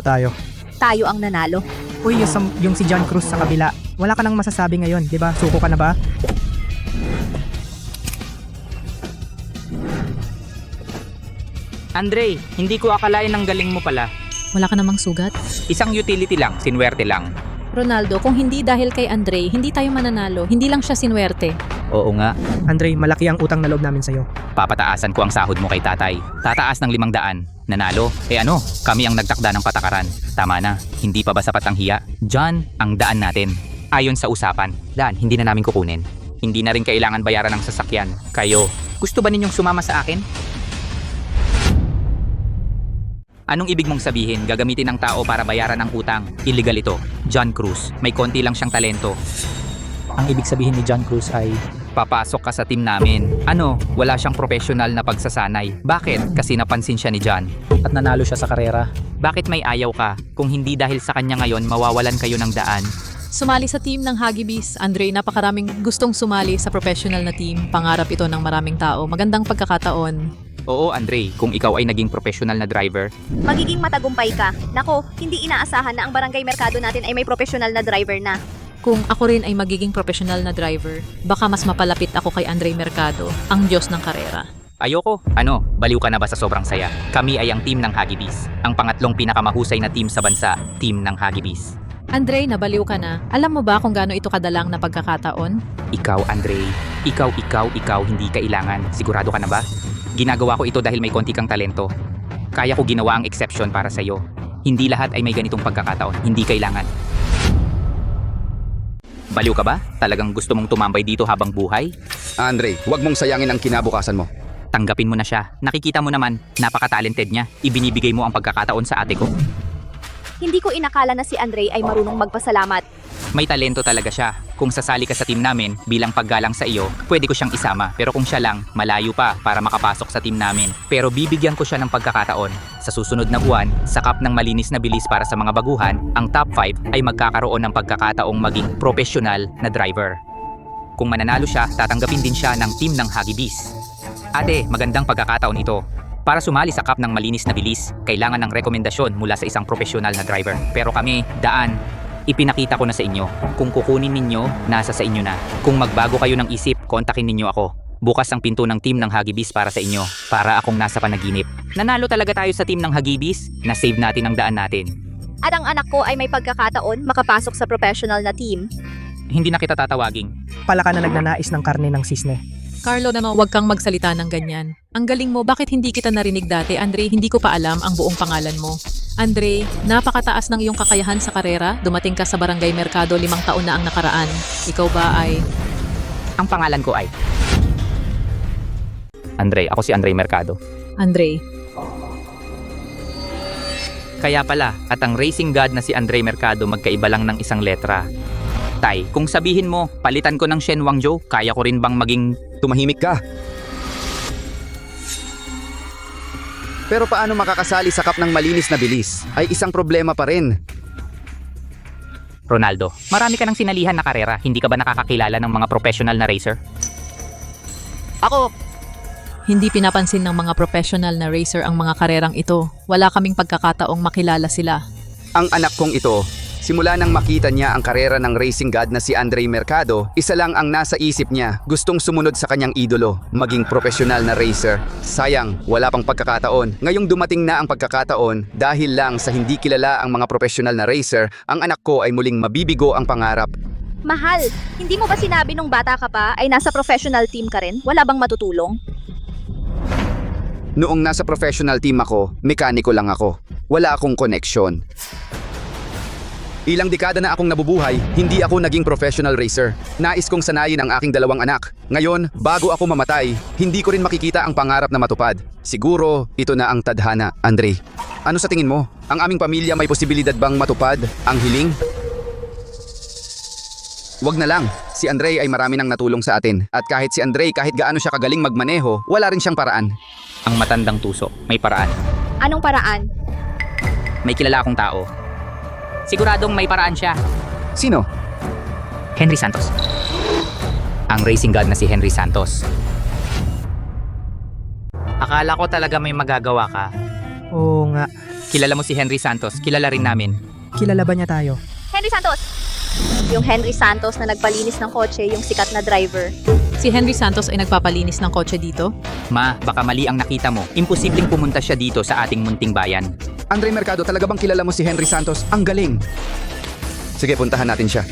tayo. Tayo ang nanalo. Uy, yung si John Cruz sa kabila. Wala ka nang masasabi ngayon, di ba? Suko ka na ba? Andre, hindi ko akalain ang galing mo pala. Wala ka namang sugat? Isang utility lang, sinwerte lang. Ronaldo, kung hindi dahil kay Andre, hindi tayo mananalo. Hindi lang siya sinwerte. Oo nga, Andre, malaki ang utang na loob namin sa'yo. papataasan ko ang sahod mo kay tatay. Tataas ng 500. Nanalo? Eh ano, kami ang nagtakda ng patakaran. Tama na, hindi pa ba sapat ang hiya? John, ang daan natin. Ayon sa usapan, daan, hindi na namin kukunin. Hindi na rin kailangan bayaran ng sasakyan. Kayo, gusto ba ninyong sumama sa akin? Anong ibig mong sabihin, gagamitin ng tao para bayaran ang utang? Illegal ito. John Cruz, may konti lang siyang talento. Ang ibig sabihin ni John Cruz ay Papasok ka sa team namin. Ano, wala siyang professional na pagsasanay. Bakit? Kasi napansin siya ni John. at nanalo siya sa karera. Bakit may ayaw ka? Kung hindi dahil sa kanya ngayon, mawawalan kayo ng daan. Sumali sa team ng Hagibis. Andre, napakaraming gustong sumali sa professional na team. Pangarap ito ng maraming tao. Magandang pagkakataon. Oo, Andre, kung ikaw ay naging professional na driver, Magiging matagumpay ka. Nako, hindi inaasahan na ang barangay merkado natin ay may professional na driver na. Kung ako rin ay magiging professional na driver, baka mas mapalapit ako kay Andre Mercado, ang Diyos ng karera. ayoko. Ano, baliw ka na ba sa sobrang saya? Kami ay ang team ng Hagibis. Ang pangatlong pinakamahusay na team sa bansa, team ng Hagibis. Andre, nabaliw ka na. Alam mo ba kung gaano ito kadalang na pagkakataon? Ikaw, Andre. Ikaw, hindi kailangan. Sigurado ka na ba? Ginagawa ko ito dahil may konti kang talento. Kaya ko ginawa ang exception para sa'yo. Hindi lahat ay may ganitong pagkakataon. Hindi kailangan. Baliw ka ba? Talagang gusto mong tumambay dito habang buhay? Andre, huwag mong sayangin ang kinabukasan mo. Tanggapin mo na siya. Nakikita mo naman, napaka-talented niya. Ibinibigay mo ang pagkakataon sa ate ko. Hindi ko inakala na si Andre ay marunong magpasalamat. May talento talaga siya. Kung sasali ka sa team namin, bilang paggalang sa iyo, pwede ko siyang isama. Pero kung siya lang, malayo pa para makapasok sa team namin. Pero bibigyan ko siya ng pagkakataon. Sa susunod na buwan, sa cup ng malinis na bilis para sa mga baguhan, ang top 5 ay magkakaroon ng pagkakataong maging professional na driver. Kung mananalo siya, tatanggapin din siya ng team ng Hagibis. Ate, magandang pagkakataon ito. Para sumali sa cup ng malinis na bilis, kailangan ng rekomendasyon mula sa isang professional na driver. Pero kami, daan, ipinakita ko na sa inyo. Kung kukunin ninyo, nasa sa inyo na. Kung magbago kayo ng isip, kontakin ninyo ako. Bukas ang pinto ng team ng Hagibis para sa inyo. Para akong nasa panaginip. Nanalo talaga tayo sa team ng Hagibis, na-save natin ang daan natin. At ang anak ko ay may pagkakataon makapasok sa professional na team. Hindi na kita tatawaging. Pala ka na nagnanais ng karne ng sisne. Carlo naman, huwag kang magsalita ng ganyan. Ang galing mo, bakit hindi kita narinig dati? Andre, hindi ko pa alam ang buong pangalan mo. Andre, napakataas ng iyong kakayahan sa karera. Dumating ka sa Barangay Mercado 5 taon na ang nakaraan. Ikaw ba ay... Ang pangalan ko ay... Andre, ako si Andre Mercado. Andre, Kaya pala, at ang racing god na si Andre Mercado magkaiba lang ng isang letra. Tay, kung sabihin mo, palitan ko ng Shen Wangzhou, kaya ko rin bang maging... Tumahimik ka. Pero paano makakasali sa cup ng malinis na bilis ay isang problema pa rin. Ronaldo, marami ka ng sinalihan na karera, hindi ka ba nakakakilala ng mga professional na racer? Ako, hindi pinapansin ng mga professional na racer ang mga karerang ito. Wala kaming pagkakataong makilala sila. Ang anak kong ito, simula nang makita niya ang karera ng racing god na si Andre Mercado, isa lang ang nasa isip niya, gustong sumunod sa kanyang idolo, maging profesional na racer. Sayang, wala pang pagkakataon. Ngayong dumating na ang pagkakataon, dahil lang sa hindi kilala ang mga profesional na racer, ang anak ko ay muling mabibigo ang pangarap. Mahal, hindi mo ba sinabi nung bata ka pa ay nasa professional team ka rin? Wala bang matutulong? Noong nasa professional team ako, mekaniko lang ako. Wala akong koneksyon. Ilang dekada na akong nabubuhay, hindi ako naging professional racer. Nais kong sanayin ang aking 2 anak. Ngayon, bago ako mamatay, hindi ko rin makikita ang pangarap na matupad. Siguro, ito na ang tadhana, Andre. Ano sa tingin mo? Ang aming pamilya may posibilidad bang matupad ang hiling? Wag na lang. Si Andre ay marami nang natulong sa atin. At kahit si Andre, kahit gaano siya kagaling magmaneho, wala rin siyang paraan. ang matandang tuso, may paraan. Anong paraan? May kilala akong tao. Siguradong may paraan siya. Sino? Henry Santos. Ang racing god na si Henry Santos. Akala ko talaga may magagawa ka. Oo nga. Kilala mo si Henry Santos, kilala rin namin. Kilala ba niya tayo? Henry Santos! Yung Henry Santos na nagpalinis ng kotse, yung sikat na driver. Si Henry Santos ay nagpapalinis ng kotse dito? Ma, baka mali ang nakita mo. Imposibleng pumunta siya dito sa ating munting bayan. Andre Mercado, talaga bang kilala mo si Henry Santos? Ang galing! Sige, puntahan natin siya.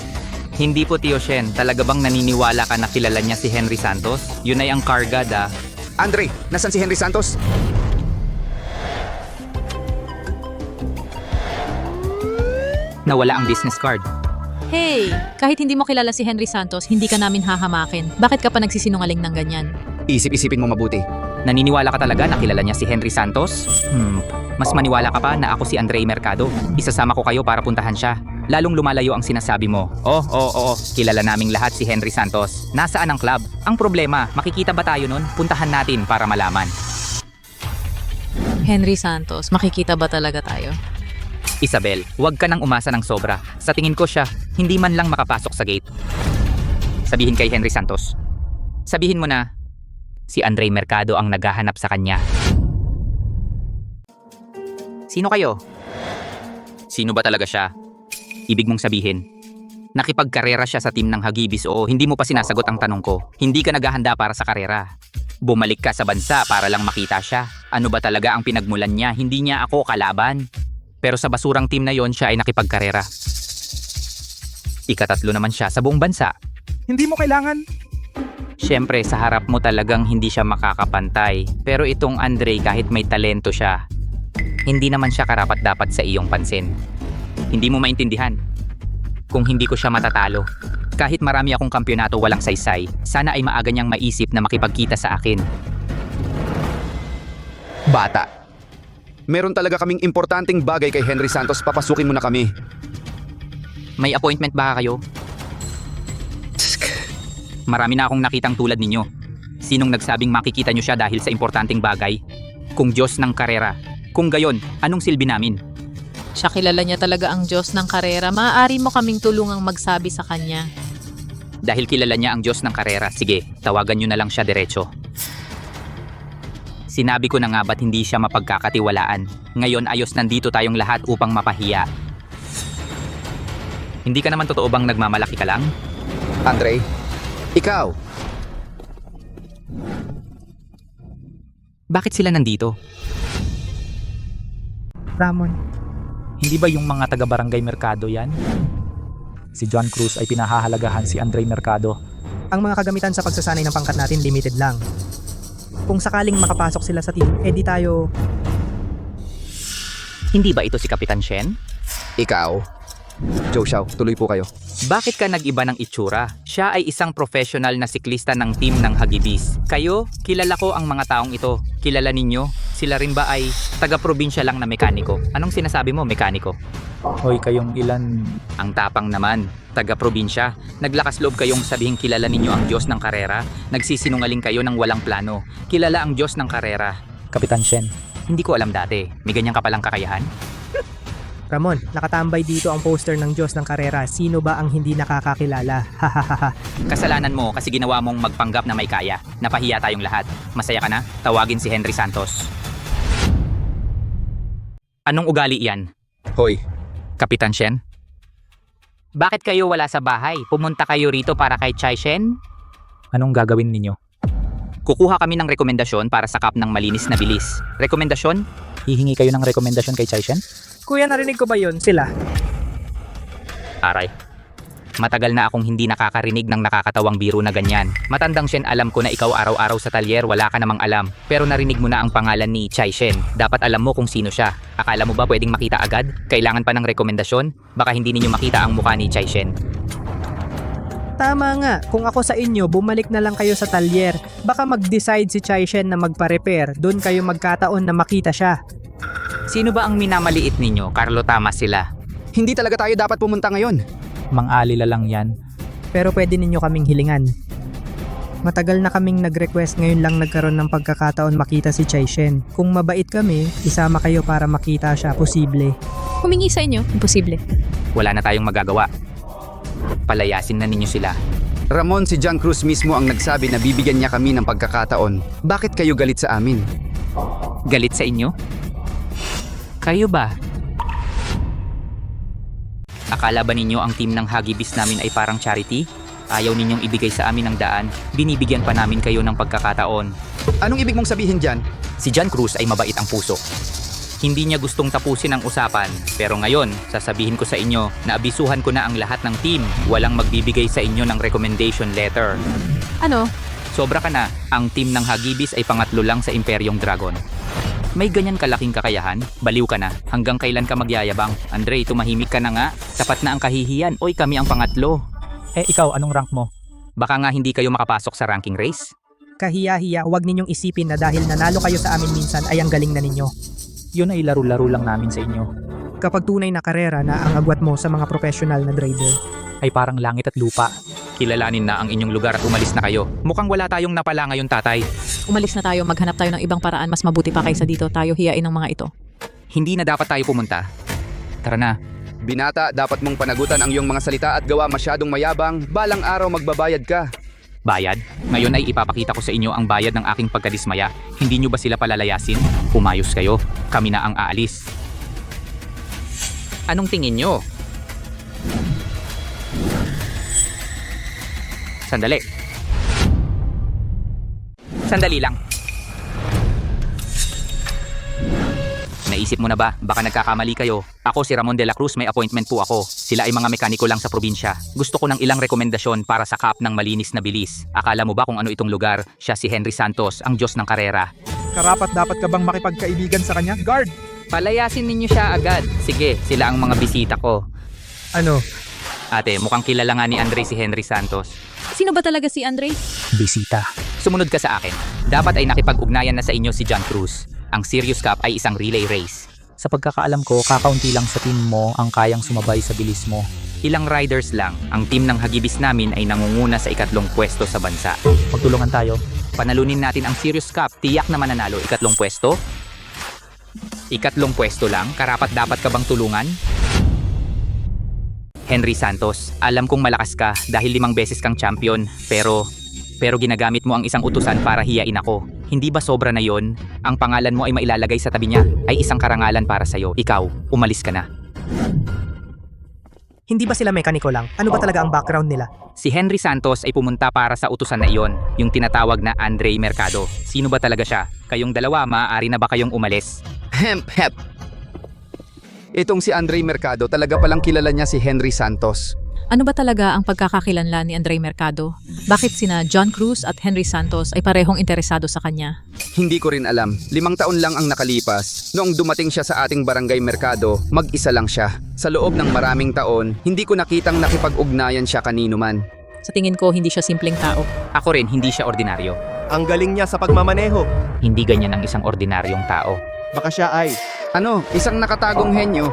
Hindi po, Tio Shen. Talaga bang naniniwala ka na kilala niya si Henry Santos? Yun ay ang car god, ah. Andre, nasan si Henry Santos? Nawala ang business card. Hey, kahit hindi mo kilala si Henry Santos, hindi ka namin hahamakin. Bakit ka pa nagsisinungaling ng ganyan? Isip-isipin mo mabuti. Naniniwala ka talaga na kilala niya si Henry Santos? Mas maniwala ka pa na ako si Andre Mercado. Isasama ko kayo para puntahan siya. Lalong lumalayo ang sinasabi mo. Oo. Kilala naming lahat si Henry Santos. Nasaan ang club? Ang problema, makikita ba tayo nun? Puntahan natin para malaman. Henry Santos, makikita ba talaga tayo? Isabel, huwag ka nang umasa ng sobra. Sa tingin ko siya, hindi man lang makapasok sa gate. Sabihin kay Henry Santos. Sabihin mo na, si Andre Mercado ang naghahanap sa kanya. Sino kayo? Sino ba talaga siya? Ibig mong sabihin, nakipagkarera siya sa team ng Hagibis o hindi mo pa sinasagot ang tanong ko? Hindi ka naghahanda para sa karera. Bumalik ka sa bansa para lang makita siya. Ano ba talaga ang pinagmulan niya? Hindi niya ako kalaban. Pero sa basurang team na yon siya ay nakipagkarera. Ikatatlo naman siya sa buong bansa. Hindi mo kailangan. Siyempre, sa harap mo talagang hindi siya makakapantay. Pero itong Andre, kahit may talento siya, hindi naman siya karapat-dapat sa iyong pansin. Hindi mo maintindihan. Kung hindi ko siya matatalo, kahit marami akong kampyonato walang saysay, sana ay maaga niyang maisip na makipagkita sa akin. Bata. Meron talaga kaming importanteng bagay kay Henry Santos, papasukin mo na kami. May appointment ba kayo? Marami na akong nakitang tulad ninyo. Sinong nagsabing makikita nyo siya dahil sa importanteng bagay? Kung Diyos ng karera. Kung gayon, anong silbi namin? Siya kilala niya talaga ang Diyos ng karera. Maaari mo kaming tulungang magsabi sa kanya. Dahil kilala niya ang Diyos ng karera, sige, tawagan nyo na lang siya diretso. Sinabi ko na nga ba't hindi siya mapagkakatiwalaan. Ngayon ayos nandito tayong lahat upang mapahiya. Hindi ka naman totoo bang nagmamalaki ka lang? Andre, ikaw. Bakit sila nandito? Ramon, Hindi ba yung mga taga-barangay Mercado yan? Si John Cruz ay pinahahalagahan si Andre Mercado. ang mga kagamitan sa pagsasanay ng pangkat natin limited lang. Kung sakaling makapasok sila sa team, edi tayo... Hindi ba ito si Kapitan Shen? Ikaw. Joe Xiao, tuloy po kayo. Bakit ka nag-iba ng itsura? Siya ay isang professional na siklista ng team ng Hagibis. Kayo, kilala ko ang mga taong ito. Kilala ninyo? Sila rin ba ay taga-probinsya lang na mekaniko? Anong sinasabi mo, mekaniko? Hoy, kayong ilan? Ang tapang naman. Taga-probinsya. Naglakas loob kayong sabihin kilala ninyo ang Diyos ng karera. Nagsisinungaling kayo ng walang plano. Kilala ang Diyos ng karera. Kapitan Shen. Hindi ko alam dati. May ganyan ka palang kakayahan? Ramon, nakatambay dito ang poster ng Diyos ng karera. Sino ba ang hindi nakakakilala? Hahaha. Kasalanan mo kasi ginawa mong magpanggap na may kaya. Napahiya tayong lahat. Masaya ka na? Tawagin si Henry Santos. Anong ugali iyan? Hoy. Kapitan Shen? Bakit kayo wala sa bahay? Pumunta kayo rito para kay Chai Shen? Anong gagawin ninyo? Kukuha kami ng rekomendasyon para sa cup ng malinis na bilis. Rekomendasyon? Hihingi kayo ng rekomendasyon kay Chai Shen? Kuya, narinig ko ba yun? Sila? Aray. Matagal na akong hindi nakakarinig ng nakakatawang biro na ganyan. Matandang Shen, alam ko na ikaw araw-araw sa talyer wala ka namang alam. Pero narinig mo na ang pangalan ni Chai Shen. Dapat alam mo kung sino siya. Akala mo ba pwedeng makita agad? Kailangan pa ng rekomendasyon? Baka hindi ninyo makita ang mukha ni Chai Shen. Tama nga, kung ako sa inyo, bumalik na lang kayo sa talyer. Baka mag-decide si Chai Shen na magpa-repair. Doon kayo magkataon na makita siya. Sino ba ang minamaliit ninyo? Carlo, tama sila. Hindi talaga tayo dapat pumunta ngayon. Mang-alila lang yan. Pero pwede ninyo kaming hilingan. Matagal na kaming nag-request, ngayon lang nagkaroon ng pagkakataon makita si Chai Shen. Kung mabait kami, isama kayo para makita siya, posible. Humingi sa inyo, imposible. Wala na tayong magagawa. Palayasin na ninyo sila. Ramon, si John Cruz mismo ang nagsabi na bibigyan niya kami ng pagkakataon. Bakit kayo galit sa amin? Galit sa inyo? Kayo ba? Akala ba ninyo ang team ng Hagibis namin ay parang charity? Ayaw ninyong ibigay sa amin ng daan, binibigyan pa namin kayo ng pagkakataon. Anong ibig mong sabihin dyan? Si John Cruz ay mabait ang puso. Hindi niya gustong tapusin ang usapan, pero ngayon, sasabihin ko sa inyo na abisuhan ko na ang lahat ng team. Walang magbibigay sa inyo ng recommendation letter. Ano? Sobra ka na, ang team ng Hagibis ay pangatlo lang sa Imperyong Dragon. May ganyan kalaking kakayahan, baliw ka na. Hanggang kailan ka magyayabang? Andre, tumahimik ka na nga. Tapat na ang kahihiyan, oy kami ang pangatlo. Ikaw, anong rank mo? Baka nga hindi kayo makapasok sa ranking race? Kahiya-hiya, huwag ninyong isipin na dahil nanalo kayo sa amin minsan ay ang galing na ninyo. Yun ay laro-laro lang namin sa inyo. Kapag tunay na karera na ang agwat mo sa mga professional na driver. Ay parang langit at lupa. Kilalanin na ang inyong lugar at umalis na kayo. Mukhang wala tayong napala ngayon, tatay. Umalis na tayo, maghanap tayo ng ibang paraan, mas mabuti pa kaysa dito tayo hiyain ng mga ito. Hindi na dapat tayo pumunta. Tara na. Binata, dapat mong panagutan ang iyong mga salita at gawa masyadong mayabang. Balang araw magbabayad ka. Bayad? Ngayon ay ipapakita ko sa inyo ang bayad ng aking pagkadismaya. Hindi nyo ba sila palalayasin? Pumayos kayo. Kami na ang aalis. Anong tingin nyo? Sandali. Sandali lang. Naisip mo na ba? Baka nagkakamali kayo. Ako si Ramon de la Cruz, may appointment po ako. Sila ay mga mekaniko lang sa probinsya. Gusto ko ng ilang rekomendasyon para sa cup ng malinis na bilis. Akala mo ba kung ano itong lugar? Siya si Henry Santos, ang Diyos ng karera. Karapat dapat ka bang makipagkaibigan sa kanya? Guard! Palayasin ninyo siya agad. Sige, sila ang mga bisita ko. Ano? Ate, mukhang kilala nga ni Andre si Henry Santos. Sino ba talaga si Andre? Bisita. Sumunod ka sa akin. Dapat ay nakipag-ugnayan na sa inyo si John Cruz. Ang Serious Cup ay isang relay race. Sa pagkakaalam ko, kakaunti lang sa team mo ang kayang sumabay sa bilis mo. Ilang riders lang. Ang team ng Hagibis namin ay nangunguna sa ikatlong pwesto sa bansa. Magtulungan tayo. Panalunin natin ang Serious Cup. Tiyak na mananalo. Ikatlong pwesto? Ikatlong pwesto lang? Karapat dapat ka bang tulungan? Henry Santos, alam kong malakas ka dahil 5 beses kang champion, pero ginagamit mo ang isang utusan para hiyain ako. Hindi ba sobra na yon? Ang pangalan mo ay mailalagay sa tabi niya, ay isang karangalan para sa'yo. Ikaw, umalis ka na. Hindi ba sila mekaniko lang? Ano ba talaga ang background nila? Si Henry Santos ay pumunta para sa utusan na iyon, yung tinatawag na Andre Mercado. Sino ba talaga siya? Kayong dalawa, maaari na ba kayong umalis? Hep. Itong si Andre Mercado, talaga palang kilala niya si Henry Santos. Ano ba talaga ang pagkakakilanlan ni Andre Mercado? Bakit sina John Cruz at Henry Santos ay parehong interesado sa kanya? Hindi ko rin alam. 5 taon lang ang nakalipas. Noong dumating siya sa ating barangay Mercado, mag-isa lang siya. Sa loob ng maraming taon, hindi ko nakitang nakipag-ugnayan siya kanino man. Sa tingin ko, hindi siya simpleng tao. Ako rin, hindi siya ordinaryo. Ang galing niya sa pagmamaneho. Hindi ganyan ang isang ordinaryong tao. Baka siya ay... Isang nakatagong henyo.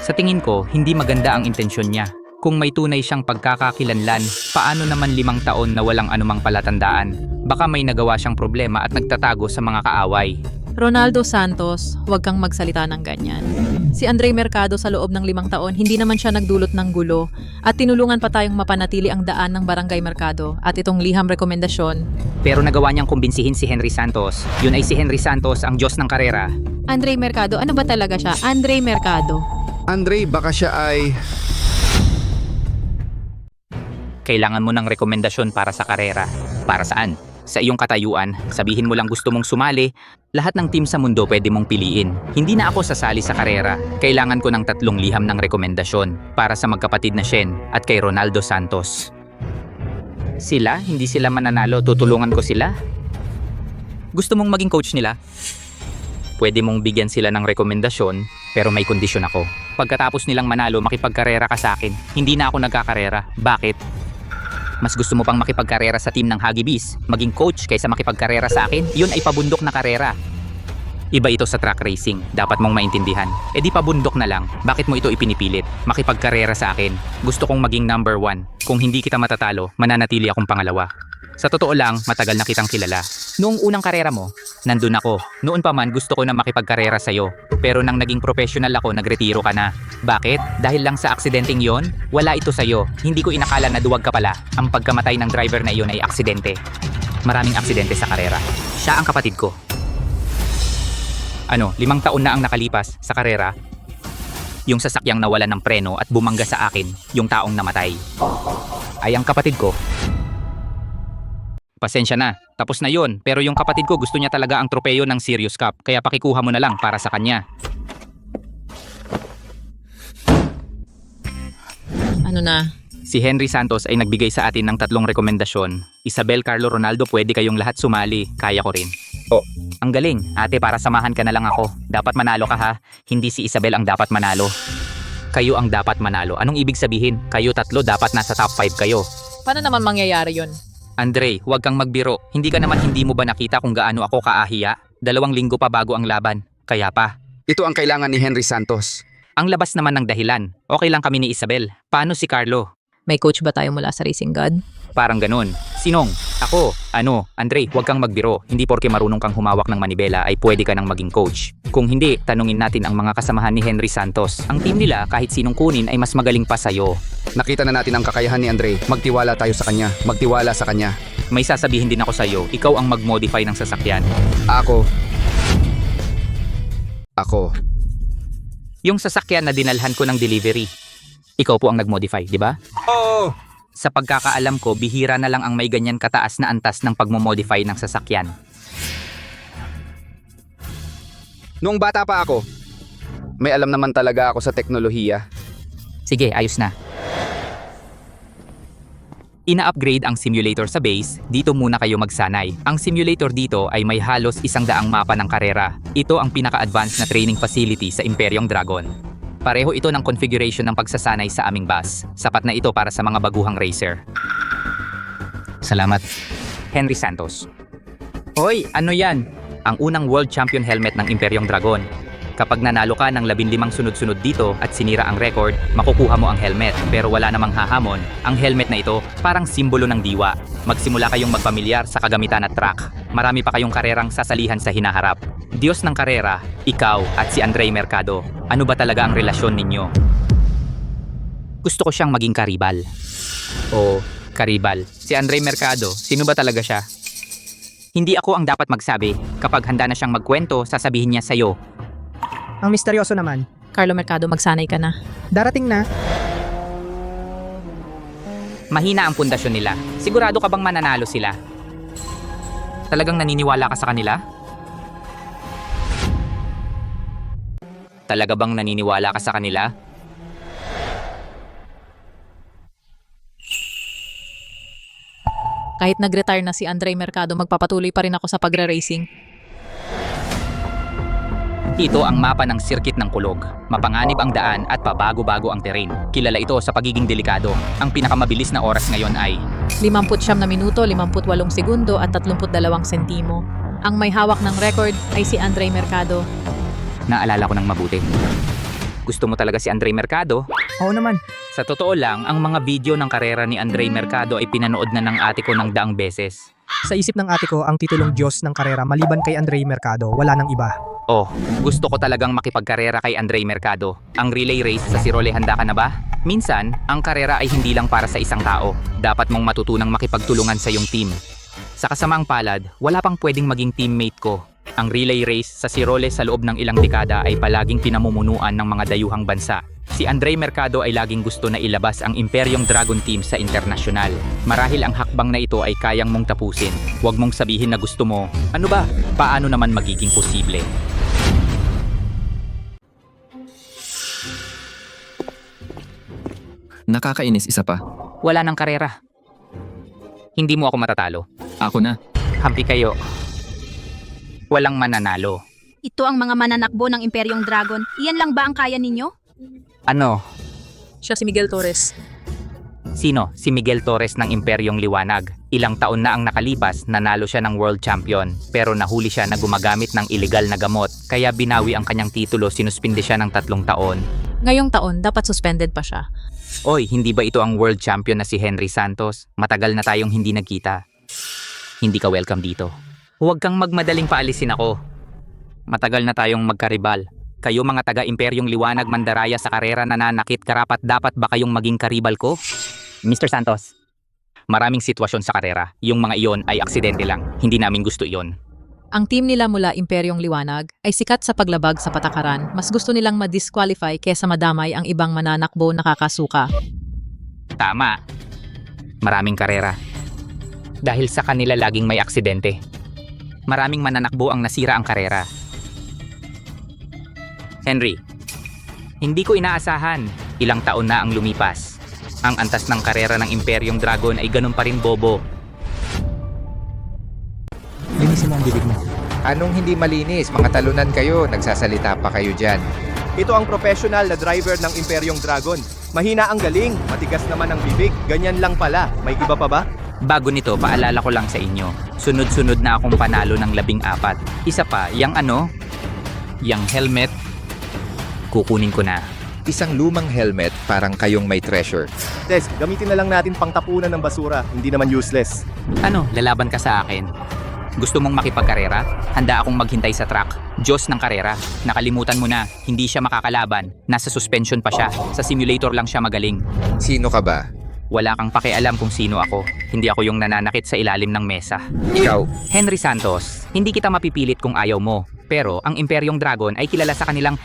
Sa tingin ko, hindi maganda ang intensyon niya. Kung may tunay siyang pagkakakilanlan, paano naman 5 taon na walang anumang palatandaan? Baka may nagawa siyang problema at nagtatago sa mga kaaway. Ronaldo Santos, huwag kang magsalita ng ganyan. Si Andre Mercado sa loob ng 5 taon, hindi naman siya nagdulot ng gulo at tinulungan pa tayong mapanatili ang daan ng Barangay Mercado at itong liham rekomendasyon. Pero nagawa niyang kumbinsihin si Henry Santos. Yun ay si Henry Santos, ang Diyos ng karera. Andre Mercado, ano ba talaga siya? Andre Mercado. Andre, baka siya ay... Kailangan mo ng rekomendasyon para sa karera. Para saan? Sa iyong katayuan, sabihin mo lang gusto mong sumali, lahat ng team sa mundo pwede mong piliin. Hindi na ako sasali sa karera. Kailangan ko ng 3 liham ng rekomendasyon para sa magkapatid na Shen at kay Ronaldo Santos. Sila? Hindi sila mananalo. Tutulungan ko sila? Gusto mong maging coach nila? Pwede mong bigyan sila ng rekomendasyon, pero may kondisyon ako. Pagkatapos nilang manalo, makipagkarera ka sa akin. Hindi na ako nagkakarera. Bakit? Mas gusto mo pang makipagkarera sa team ng Hagibis, maging coach kaysa makipagkarera sa akin? Yun ay pabundok na karera. Iba ito sa track racing, dapat mong maintindihan. E di pabundok na lang, bakit mo ito ipinipilit? Makipagkarera sa akin, gusto kong maging number 1. Kung hindi kita matatalo, mananatili akong pangalawa. Sa totoo lang, matagal na kitang kilala. Noong unang karera mo, nandun ako. Noon pa man gusto ko na makipagkarera sa'yo. Pero nang naging professional ako, nagretiro ka na. Bakit? Dahil lang sa aksidenteng yon? Wala ito sa'yo. Hindi ko inakala na duwag ka pala. Ang pagkamatay ng driver na iyon ay aksidente. Maraming aksidente sa karera. Siya ang kapatid ko. 5 taon na ang nakalipas sa karera. Yung sasakyang nawala ng preno at bumangga sa akin, yung taong namatay. Ay ang kapatid ko. Pasensya na, tapos na yun. Pero yung kapatid ko gusto niya talaga ang tropeyo ng Sirius Cup, kaya pakikuha mo na lang para sa kanya. Ano na? Si Henry Santos ay nagbigay sa atin ng 3 rekomendasyon. Isabel, Carlo, Ronaldo, pwede kayong lahat sumali. Kaya ko rin. Oh, ang galing. Ate, para samahan ka na lang ako. Dapat manalo ka ha. Hindi si Isabel ang dapat manalo. Kayo ang dapat manalo. Anong ibig sabihin? Kayo 3 dapat nasa top 5 kayo. Paano naman mangyayari yun? Andre, huwag kang magbiro. Hindi mo ba nakita kung gaano ako kaahiya? 2 linggo pa bago ang laban. Kaya pa. Ito ang kailangan ni Henry Santos. Ang labas naman ng dahilan. Okay lang kami ni Isabel. Paano si Carlo? May coach ba tayo mula sa Racing God? Parang ganun. Sinong? Ako. Ano? Andre, huwag kang magbiro. Hindi porke marunong kang humawak ng manibela ay pwede ka nang maging coach. Kung hindi, tanungin natin ang mga kasamahan ni Henry Santos. Ang team nila kahit sinong kunin ay mas magaling pa sa'yo. Nakita na natin ang kakayahan ni Andre. Magtiwala tayo sa kanya. Magtiwala sa kanya. May sasabihin din ako sa'yo. Ikaw ang mag-modify ng sasakyan. Ako. Yung sasakyan na dinalhan ko ng delivery. Ikaw po ang nag-modify, di ba? Oo! Sa pagkakaalam ko, bihira na lang ang may ganyan kataas na antas ng pagmo-modify ng sasakyan. Noong bata pa ako, may alam naman talaga ako sa teknolohiya. Sige, ayos na. Ina-upgrade ang simulator sa base, dito muna kayo magsanay. Ang simulator dito ay may halos 100 mapa ng karera. Ito ang pinaka-advanced na training facility sa Imperyong Dragon. Pareho ito ng configuration ng pagsasanay sa aming bus. Sapat na ito para sa mga baguhang racer. Salamat. Henry Santos. Hoy, ano yan? Ang unang world champion helmet ng Imperyong Dragon. Kapag nanalo ka ng 15 sunod-sunod dito at sinira ang record, makukuha mo ang helmet. Pero wala namang hahamon. Ang helmet na ito parang simbolo ng diwa. Magsimula kayong magpamilyar sa kagamitan at track. Marami pa kayong karerang sasalihan sa hinaharap. Diyos ng karera, ikaw at si Andre Mercado. Ano ba talaga ang relasyon ninyo? Gusto ko siyang maging karibal. O, karibal. Si Andre Mercado, sino ba talaga siya? Hindi ako ang dapat magsabi. Kapag handa na siyang magkwento, sasabihin niya sa'yo. Ang misteryoso naman. Carlo Mercado, magsanay ka na. Darating na. Mahina ang pundasyon nila. Sigurado ka bang mananalo sila? Talagang naniniwala ka sa kanila? Talaga bang naniniwala ka sa kanila? Kahit nag-retire na si Andre Mercado, magpapatuloy pa rin ako sa pagre-racing. Ito ang mapa ng sirkit ng kulog. Mapanganib ang daan at pabago-bago ang terrain. Kilala ito sa pagiging delikado. Ang pinakamabilis na oras ngayon ay 59 na minuto, 58 segundo at 32 sentimo. Ang may hawak ng record ay si Andre Mercado. naalala ko ng mabuti. Gusto mo talaga si Andre Mercado? Oo naman. Sa totoo lang, ang mga video ng karera ni Andre Mercado ay pinanood na ng ate ko ng daang beses. Sa isip ng ate ko, ang titulong Diyos ng karera maliban kay Andre Mercado, wala nang iba. Oh, gusto ko talagang makipagkarera kay Andre Mercado. Ang relay race sa Sirole, handa ka na ba? Minsan, ang karera ay hindi lang para sa isang tao. Dapat mong matutunang makipagtulungan sa iyong team. Sa kasamang palad, wala pang pwedeng maging teammate ko. Ang relay race sa Sirole sa loob ng ilang dekada ay palaging pinamumunuan ng mga dayuhang bansa. Si Andre Mercado ay laging gusto na ilabas ang Imperyong Dragon Team sa internasyonal. Marahil ang hakbang na ito ay kayang mong tapusin. Huwag mong sabihin na gusto mo. Ano ba? Paano naman magiging posible? Nakakainis isa pa. Wala nang karera. Hindi mo ako matatalo. Ako na. Hampi kayo. Walang mananalo. Ito ang mga mananakbo ng Imperyong Dragon. Iyan lang ba ang kaya ninyo? Ano? Siya si Miguel Torres. Sino? Si Miguel Torres ng Imperyong Liwanag. Ilang taon na ang nakalipas, nanalo siya ng world champion. Pero nahuli siya na gumagamit ng illegal na gamot. Kaya binawi ang kanyang titulo, sinuspinde siya ng 3 taon. Ngayong taon, dapat suspended pa siya. Oy, hindi ba ito ang world champion na si Henry Santos? Matagal na tayong hindi nagkita. Hindi ka welcome dito. Huwag kang magmadaling paalisin ako. Matagal na tayong magkaribal. Kayo mga taga-Imperyong Liwanag mandaraya sa karera nananakit, karapat dapat ba kayong maging karibal ko? Mr. Santos, maraming sitwasyon sa karera. Yung mga iyon ay aksidente lang. Hindi namin gusto iyon. Ang team nila mula Imperyong Liwanag ay sikat sa paglabag sa patakaran. Mas gusto nilang ma-disqualify kesa madamay ang ibang mananakbo nakakasuka. Tama. Maraming karera. Dahil sa kanila laging may aksidente. Maraming mananakbo ang nasira ang karera. Henry, hindi ko inaasahan. Ilang taon na ang lumipas. Ang antas ng karera ng Imperyong Dragon ay ganun pa rin bobo. Linisin mo ang bibig mo. Anong hindi malinis? Mga talunan kayo, nagsasalita pa kayo dyan. Ito ang professional na driver ng Imperyong Dragon. Mahina ang galing, matigas naman ang bibig. Ganyan lang pala. May iba pa ba? Bago nito, paalala ko lang sa inyo. Sunod-sunod na akong panalo ng 14. Isa pa, yang helmet, kukunin ko na. Isang lumang helmet, parang kayong may treasure. Des, gamitin na lang natin pangtapunan ng basura. Hindi naman useless. Ano, lalaban ka sa akin? Gusto mong makipagkarera? Handa akong maghintay sa track. Diyos ng karera. Nakalimutan mo na, hindi siya makakalaban. Nasa suspension pa siya. Sa simulator lang siya magaling. Sino ka ba? Wala kang pakialam kung sino ako. Hindi ako yung nananakit sa ilalim ng mesa. Ikaw. Henry Santos, hindi kita mapipilit kung ayaw mo. Pero ang Imperyong Dragon ay kilala sa kanilang,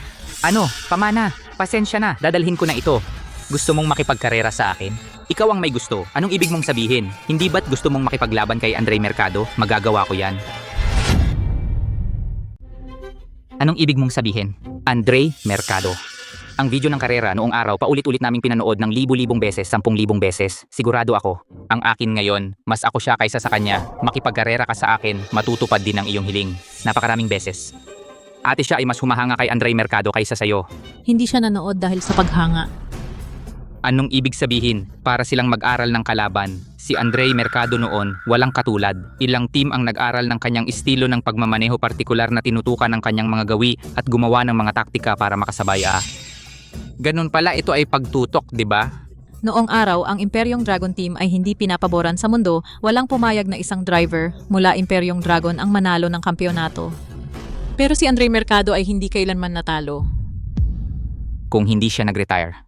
pamana, pasensya na, dadalhin ko na ito. Gusto mong makipagkarera sa akin? Ikaw ang may gusto. Anong ibig mong sabihin? Hindi ba't gusto mong makipaglaban kay Andre Mercado? Magagawa ko yan. Anong ibig mong sabihin? Andre Mercado. Ang video ng karera noong araw paulit-ulit naming pinanood ng libu-libong beses, 10,000 beses. Sigurado ako. Ang akin ngayon, mas ako siya kaysa sa kanya. Makipagkarera ka sa akin, matutupad din ang iyong hiling. Napakaraming beses. Ate siya ay mas humahanga kay Andre Mercado kaysa sa'yo. Hindi siya nanood dahil sa paghanga. Anong ibig sabihin? Para silang mag-aral ng kalaban. Si Andre Mercado noon, walang katulad. Ilang team ang nag-aral ng kanyang estilo ng pagmamaneho partikular na tinutukan ng kanyang mga gawi at gumawa ng mga taktika para makasabay. Ganun pala, ito ay pagtutok, di ba? Noong araw, ang Imperyong Dragon Team ay hindi pinapaboran sa mundo, walang pumayag na isang driver mula Imperyong Dragon ang manalo ng kampyonato. Pero si Andre Mercado ay hindi kailanman natalo. Kung hindi siya nag-retire.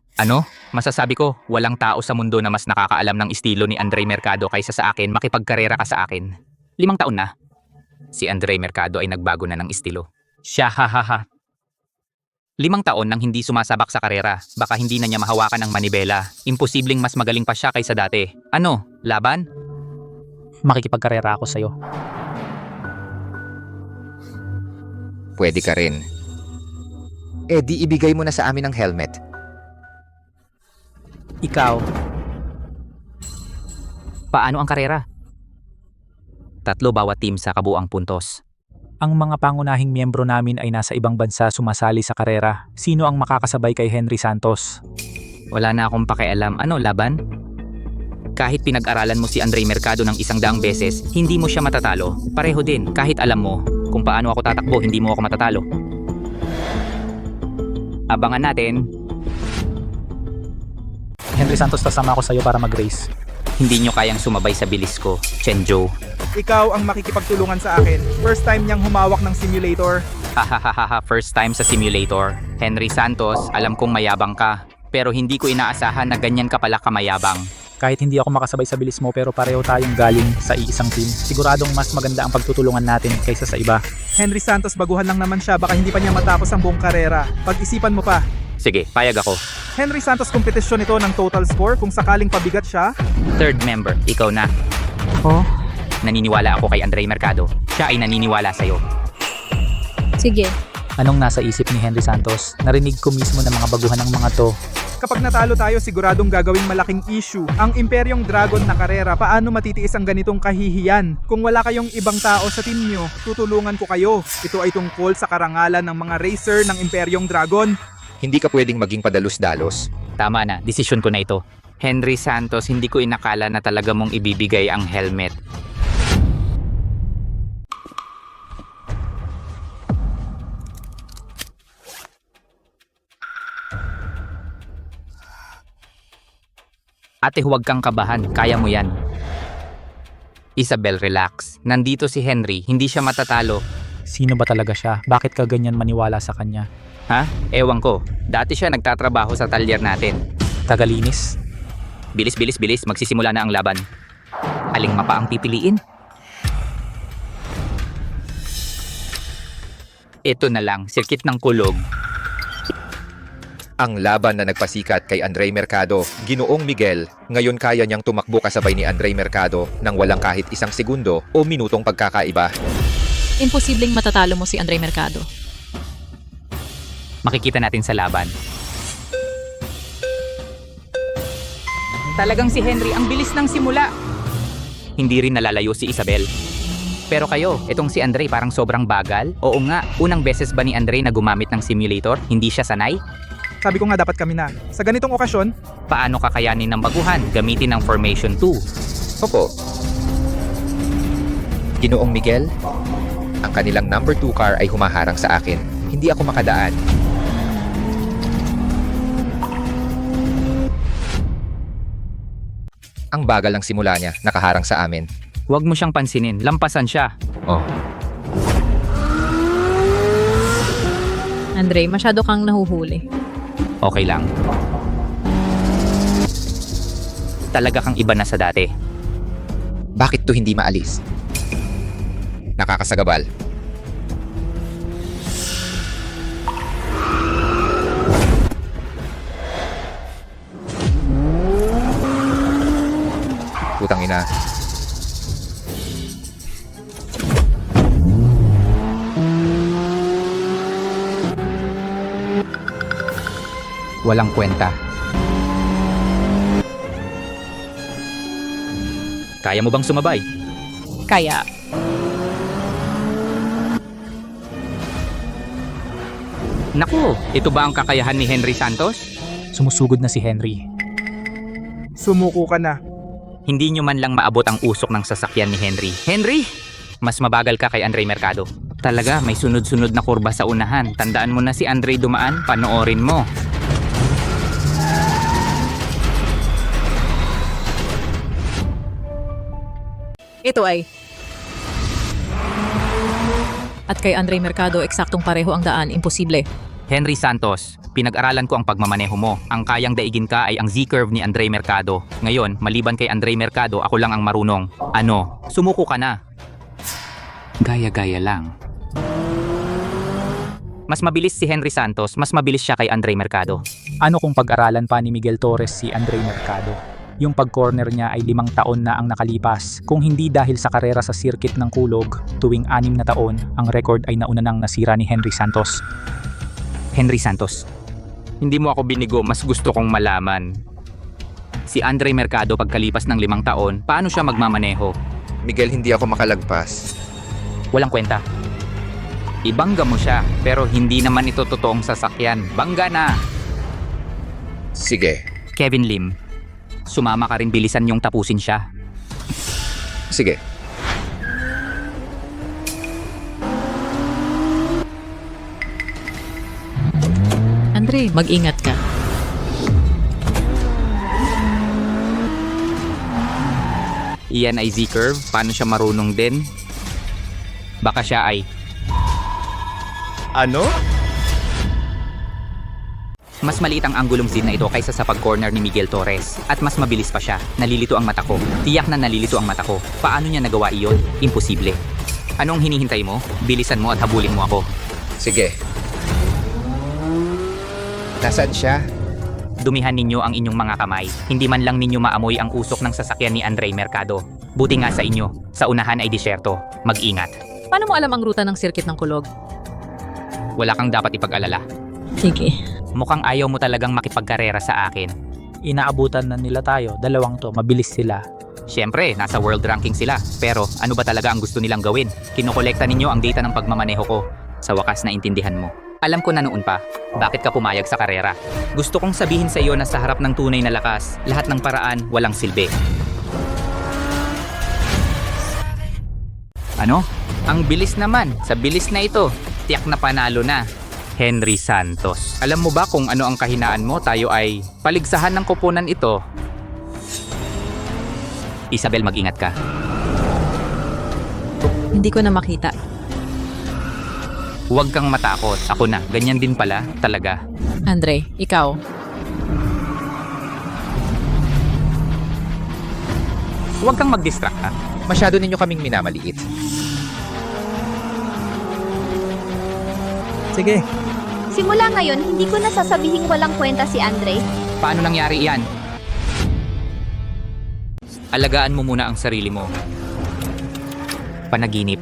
Masasabi ko, walang tao sa mundo na mas nakakaalam ng estilo ni Andre Mercado kaysa sa akin. Makipagkarera ka sa akin. 5 taon na. Si Andre Mercado ay nagbago na ng estilo. Siya 5 taon nang hindi sumasabak sa karera. Baka hindi na niya mahawakan ang manibela. Imposibleng mas magaling pa siya kaysa dati. Laban? Makikipagkarera ako sa'yo. Pwede ka rin. Di ibigay mo na sa amin ang helmet. Ikaw. Paano ang karera? 3 bawat team sa kabuang puntos. Ang mga pangunahing miyembro namin ay nasa ibang bansa sumasali sa karera. Sino ang makakasabay kay Henry Santos? Wala na akong pakialam. Laban? Kahit pinag-aralan mo si Andre Mercado ng 100 beses, hindi mo siya matatalo. Pareho din, kahit alam mo kung paano ako tatakbo, hindi mo ako matatalo. Abangan natin. Henry Santos, tasama ako sa'yo para mag-race. Hindi nyo kayang sumabay sa bilis ko, Chenjo. Ikaw ang makikipagtulungan sa akin. First time niyang humawak ng simulator. Hahaha, first time sa simulator. Henry Santos, alam kong mayabang ka. Pero hindi ko inaasahan na ganyan ka pala kamayabang. Kahit hindi ako makasabay sa bilis mo pero pareho tayong galing sa iisang team, siguradong mas maganda ang pagtutulungan natin kaysa sa iba. Henry Santos, baguhan lang naman siya. Baka hindi pa niya matapos ang buong karera. Pag-isipan mo pa. Sige, payag ako. Henry Santos, kompetisyon ito ng total score. Kung sakaling pabigat siya. 3rd member, ikaw na. Naniniwala ako kay Andre Mercado. Siya ay naniniwala sa'yo. Sige. Anong nasa isip ni Henry Santos? Narinig ko mismo ng mga baguhan ng mga to. Kapag natalo tayo, siguradong gagawing malaking issue. Ang Imperyong Dragon na karera, paano matitiis ang ganitong kahihiyan? Kung wala kayong ibang tao sa team nyo, tutulungan ko kayo. Ito ay tungkol sa karangalan ng mga racer ng Imperyong Dragon. Hindi ka pwedeng maging padalos-dalos. Tama na, desisyon ko na ito. Henry Santos, hindi ko inakala na talaga mong ibibigay ang helmet. Ate, huwag kang kabahan. Kaya mo yan. Isabel, relax. Nandito si Henry. Hindi siya matatalo. Sino ba talaga siya? Bakit ka ganyan maniwala sa kanya? Ewan ko. Dati siya nagtatrabaho sa talyer natin. Tagalinis? Bilis. Magsisimula na ang laban. Aling mapa ang pipiliin? Ito na lang, sirkit ng kulog. Ang laban na nagpasikat kay Andre Mercado, Ginoong Miguel, ngayon kaya niyang tumakbo kasabay ni Andre Mercado nang walang kahit isang segundo o minutong pagkakaiba. Imposibleng matatalo mo si Andre Mercado. Makikita natin sa laban. Talagang si Henry ang bilis ng simula. Hindi rin nalalayo si Isabel. Pero kayo, itong si Andre parang sobrang bagal. Oo nga, unang beses ba ni Andre na gumamit ng simulator? Hindi siya sanay? Sabi ko nga dapat kami na. Sa ganitong okasyon, Paano kakayanin ng baguhan? Gamitin ng Formation 2. Opo. Ginoong Miguel, ang kanilang number 2 car ay humaharang sa akin. Hindi ako makadaan. Ang bagal ng simula niya, nakaharang sa amin. Huwag mo siyang pansinin, lampasan siya. Oh, Andre, masyado kang nahuhuli. Okay lang. Talaga kang iba na sa dati. bakit to hindi maalis? Nakakasagabal. Putang ina. Walang kwenta. Kaya mo bang sumabay? Kaya, Naku, ito ba ang kakayahan ni Henry Santos? Sumusugod na si Henry. sumuko ka na. Hindi nyo man lang maabot ang usok ng sasakyan ni Henry. Henry! Mas mabagal ka kay Andre Mercado. Talaga, may sunod-sunod na kurba sa unahan. Tandaan mo na si Andre dumaan, panoorin mo. ito ay... At kay Andre Mercado, eksaktong pareho ang daan, imposible. Henry Santos, pinag-aralan ko ang pagmamaneho mo. Ang kayang daigin ka ay ang Z-curve ni Andre Mercado. Ngayon, maliban kay Andre Mercado, ako lang ang marunong. Ano? Sumuko ka na. Gaya-gaya lang. Mas mabilis si Henry Santos, mas mabilis siya kay Andre Mercado. Ano kung pag-aralan pa ni Miguel Torres si Andre Mercado? Yung pag-corner niya ay 5 taon na ang nakalipas. Kung hindi dahil sa karera sa circuit ng Kulog, tuwing 6 na taon, ang record ay nauna nang nasira ni Henry Santos. Henry Santos, hindi mo ako binigo, mas gusto kong malaman. Si Andre Mercado pagkalipas ng 5 taon, paano siya magmamaneho? Miguel, hindi ako makalagpas. Walang kwenta. Ibangga mo siya, pero hindi naman ito totoong sasakyan. Bangga na! Sige. Kevin Lim, sumama ka rin, bilisan yung tapusin siya. Sige. Andre, mag-ingat ka. Iyan ay Z-curve, paano siya marunong din? Baka siya ay... Ano? Mas maliit ang anggulong Z na ito kaysa sa pag-corner ni Miguel Torres. At mas mabilis pa siya. Nalilito ang mata ko. Tiyak na nalilito ang mata ko. Paano niya nagawa iyon? Imposible. Anong hinihintay mo? Bilisan mo at habulin mo ako. Sige. Nasaan siya? Dumihan ninyo ang inyong mga kamay. Hindi man lang ninyo maamoy ang usok ng sasakyan ni Andre Mercado. Buti nga sa inyo. Sa unahan ay disyerto. Mag-ingat. Paano mo alam ang ruta ng circuit ng Kulog? Wala kang dapat ipag-alala. Sige. Mukhang ayaw mo talagang makipagkarera sa akin. Inaabutan na nila tayo, 2 to, mabilis sila. Siyempre, nasa world ranking sila. Pero ano ba talaga ang gusto nilang gawin? Kinokolekta ninyo ang data ng pagmamaneho ko. Sa wakas na intindihan mo. Alam ko na noon pa, bakit ka pumayag sa karera. Gusto kong sabihin sa iyo na sa harap ng tunay na lakas, lahat ng paraan walang silbi. Ano? Ang bilis naman. Sa bilis na ito, tiyak na panalo na. Henry Santos. Alam mo ba kung ano ang kahinaan mo? Tayo ay paligsahan ng koponan ito. Isabel, mag-ingat ka. Hindi ko na makita. Huwag kang matakot. Ako na. Ganyan din pala. Talaga. Andre, ikaw. Huwag kang mag-distract ha. Masyado ninyo kaming minamaliit. Sige. Simula ngayon, hindi ko na sasabihing walang kwenta si Andre. Paano nangyari iyan? Alagaan mo muna ang sarili mo. Panaginip.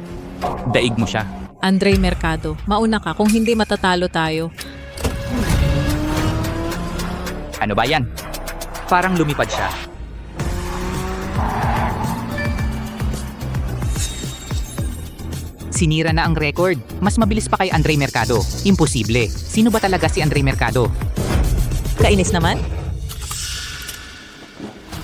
Daig mo siya. Andre Mercado, mauna ka kung hindi matatalo tayo. Ano ba yan? Parang lumipad siya. Sinira na ang record. Mas mabilis pa kay Andre Mercado. Imposible. Sino ba talaga si Andre Mercado? Kainis naman?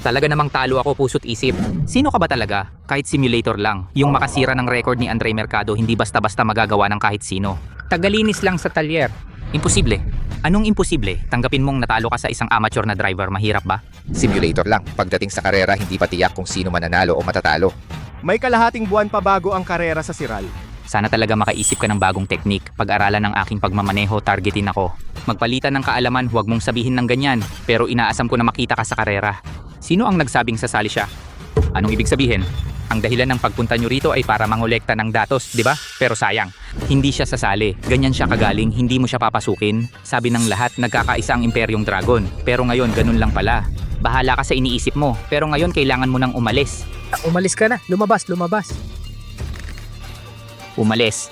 Talaga namang talo ako puso't isip. Sino ka ba talaga? Kahit simulator lang. Yung makasira ng record ni Andre Mercado hindi basta-basta magagawa ng kahit sino. Tagalinis lang sa talyer. Imposible. Anong imposible? Tanggapin mong natalo ka sa isang amateur na driver, mahirap ba? Simulator lang. Pagdating sa karera, hindi pa tiyak kung sino mananalo o matatalo. May kalahating buwan pa bago ang karera sa Siral. Sana talaga makaisip ka ng bagong teknik. Pag-aralan ng aking pagmamaneho, targetin ako. Magpalitan ng kaalaman, huwag mong sabihin ng ganyan. Pero inaasam ko na makita ka sa karera. Sino ang nagsabing sasali siya? Anong ibig sabihin? Ang dahilan ng pagpunta nyo rito ay para mangolekta ng datos, di ba? Pero sayang, hindi siya sasali. Ganyan siya kagaling, hindi mo siya papasukin. Sabi ng lahat, nagkakaisa ang Imperyong Dragon. Pero ngayon, ganun lang pala. Bahala ka sa iniisip mo, pero ngayon kailangan mo nang umalis. Umalis ka na. Lumabas. Umalis.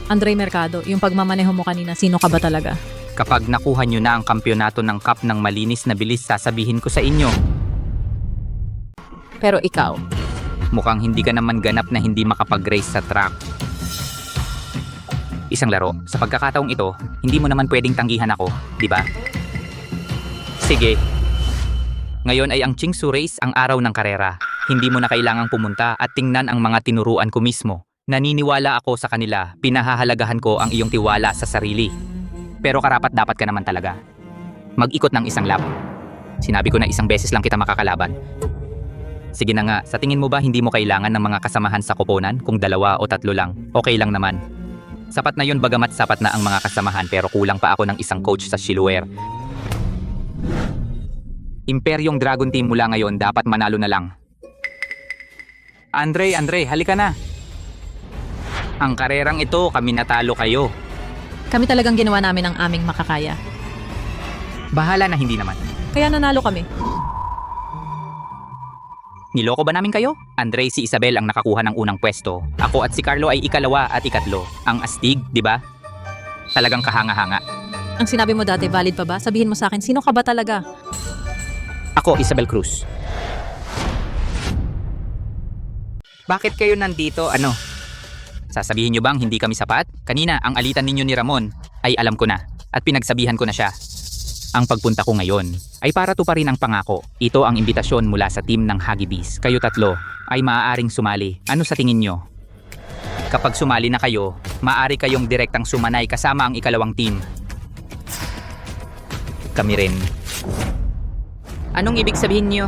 Andre Mercado, yung pagmamaneho mo kanina, sino ka ba talaga? Kapag nakuha nyo na ang kampyonato ng cup ng malinis na bilis, sasabihin ko sa inyo. Pero ikaw, Mukhang hindi ka naman ganap na hindi makapag-race sa track. Isang laro. Sa pagkakataong ito, hindi mo naman pwedeng tanggihan ako, di ba? Sige. Ngayon ay ang Chingsu Race ang araw ng karera. Hindi mo na kailangang pumunta at tingnan ang mga tinuruan ko mismo. Naniniwala ako sa kanila, pinahahalagahan ko ang iyong tiwala sa sarili. Pero karapat-dapat ka naman talaga. Mag-ikot ng isang lap. Sinabi ko na isang beses lang kita makakalaban. Sige na nga, sa tingin mo ba hindi mo kailangan ng mga kasamahan sa koponan kung 2 o 3 lang? Okay lang naman. Sapat na yun bagamat sapat na ang mga kasamahan pero kulang pa ako ng isang coach sa Shiluer. Imperyong Dragon Team mula ngayon dapat manalo na lang. Andre, halika na. Ang karerang ito, kami natalo kayo. Kami talagang ginawa namin ang aming makakaya. Bahala na hindi naman. Kaya nanalo kami. Niloko ba namin kayo? Andre, si Isabel ang nakakuha ng unang pwesto. Ako at si Carlo ay 2 at 3. Ang astig, di ba? Talagang kahanga-hanga. Ang sinabi mo dati, valid pa ba? Sabihin mo sa akin, sino ka ba talaga? Ako, Isabel Cruz. Bakit kayo nandito? Ano? Sasabihin nyo bang hindi kami sapat? Kanina, ang alitan ninyo ni Ramon ay alam ko na at pinagsabihan ko na siya. Ang pagpunta ko ngayon ay para tuparin ang pangako. Ito ang imbitasyon mula sa team ng Hagibis. Kayo 3 ay maaaring sumali. Ano sa tingin nyo? Kapag sumali na kayo, maaari kayong direktang sumanay kasama ang 2 team. Kami rin. Anong ibig sabihin nyo?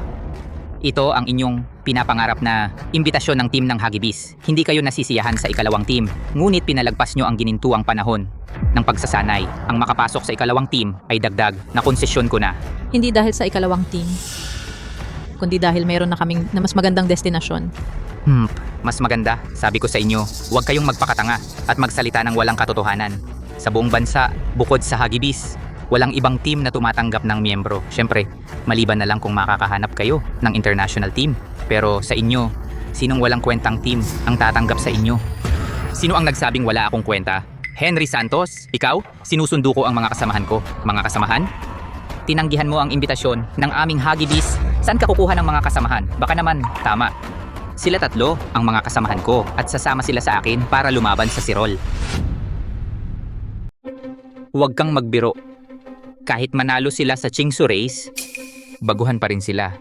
Ito ang inyong pinapangarap na imbitasyon ng team ng Hagibis. Hindi kayo nasisiyahan sa 2 team, ngunit pinalagpas nyo ang ginintuang panahon ng pagsasanay. Ang makapasok sa 2 team ay dagdag na konsesyon ko na. Hindi dahil sa 2 team, kundi dahil meron na kaming na mas magandang destinasyon. Mas maganda, sabi ko sa inyo, huwag kayong magpakatanga at magsalita ng walang katotohanan. Sa buong bansa, bukod sa Hagibis, walang ibang team na tumatanggap ng miyembro. Siyempre, maliban na lang kung makakahanap kayo ng international team. Pero sa inyo, sinong walang kwentang team ang tatanggap sa inyo? Sino ang nagsabing wala akong kwenta? Henry Santos? Ikaw? Sinusundo ko ang mga kasamahan ko. Mga kasamahan? Tinanggihan mo ang imbitasyon ng aming Hagibis. Saan ka kukuha ng mga kasamahan? Baka naman, tama. Sila 3 ang mga kasamahan ko at sasama sila sa akin para lumaban sa Sirol. Huwag kang magbiro. Kahit manalo sila sa Chingsu Race, baguhan pa rin sila.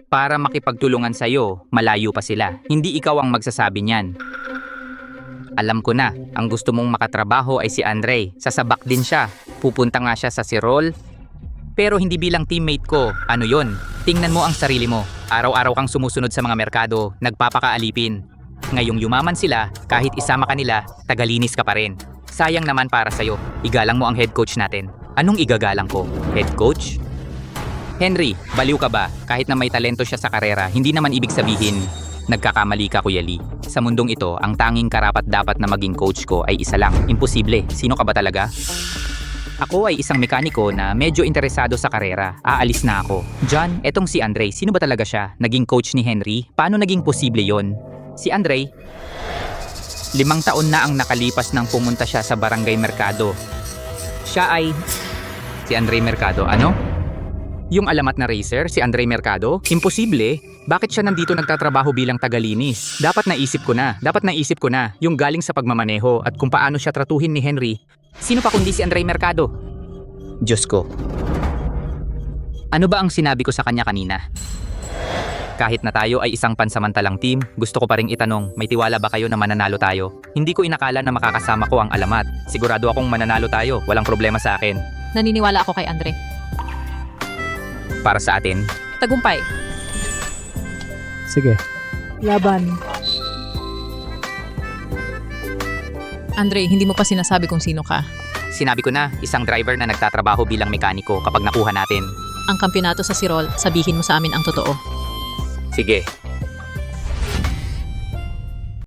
Para makipagtulungan sa'yo, malayo pa sila. Hindi ikaw ang magsasabi niyan. Alam ko na, ang gusto mong makatrabaho ay si Andre. Sasabak din siya. Pupunta nga siya sa Sirol. Pero hindi bilang teammate ko. Ano yon? Tingnan mo ang sarili mo. Araw-araw kang sumusunod sa mga merkado, nagpapakaalipin. Ngayong yumaman sila, kahit isama ka nila, tagalinis ka pa rin. Sayang naman para sa'yo. Igalang mo ang head coach natin. Anong igagalang ko? Head coach? Henry, baliw ka ba? Kahit na may talento siya sa karera, hindi naman ibig sabihin, nagkakamali ka, Kuya Lee. Sa mundong ito, ang tanging karapat-dapat na maging coach ko ay isa lang. Imposible. Sino ka ba talaga? Ako ay isang mekaniko na medyo interesado sa karera. Aalis na ako. John, etong si Andre. Sino ba talaga siya? Naging coach ni Henry? Paano naging posible yon? Si Andre, 5 taon na ang nakalipas nang pumunta siya sa Barangay Mercado. Siya ay... Si Andre Mercado, ano? Yung alamat na racer, si Andre Mercado? Imposible. Bakit siya nandito nagtatrabaho bilang tagalinis? Dapat naisip ko na, yung galing sa pagmamaneho at kung paano siya tratuhin ni Henry. Sino pa kundi si Andre Mercado? Diyos ko. Ano ba ang sinabi ko sa kanya kanina? Kahit na tayo ay isang pansamantalang team, gusto ko pa ring itanong, may tiwala ba kayo na mananalo tayo? Hindi ko inakala na makakasama ko ang alamat. Sigurado akong mananalo tayo, walang problema sa akin. Naniniwala ako kay Andre. Para sa atin, Tagumpay. Sige. Laban. Andre, hindi mo pa sinasabi kung sino ka. sinabi ko na, isang driver na nagtatrabaho bilang mekaniko kapag nakuha natin. Ang kampyonato sa Sirol, sabihin mo sa amin ang totoo. Sige,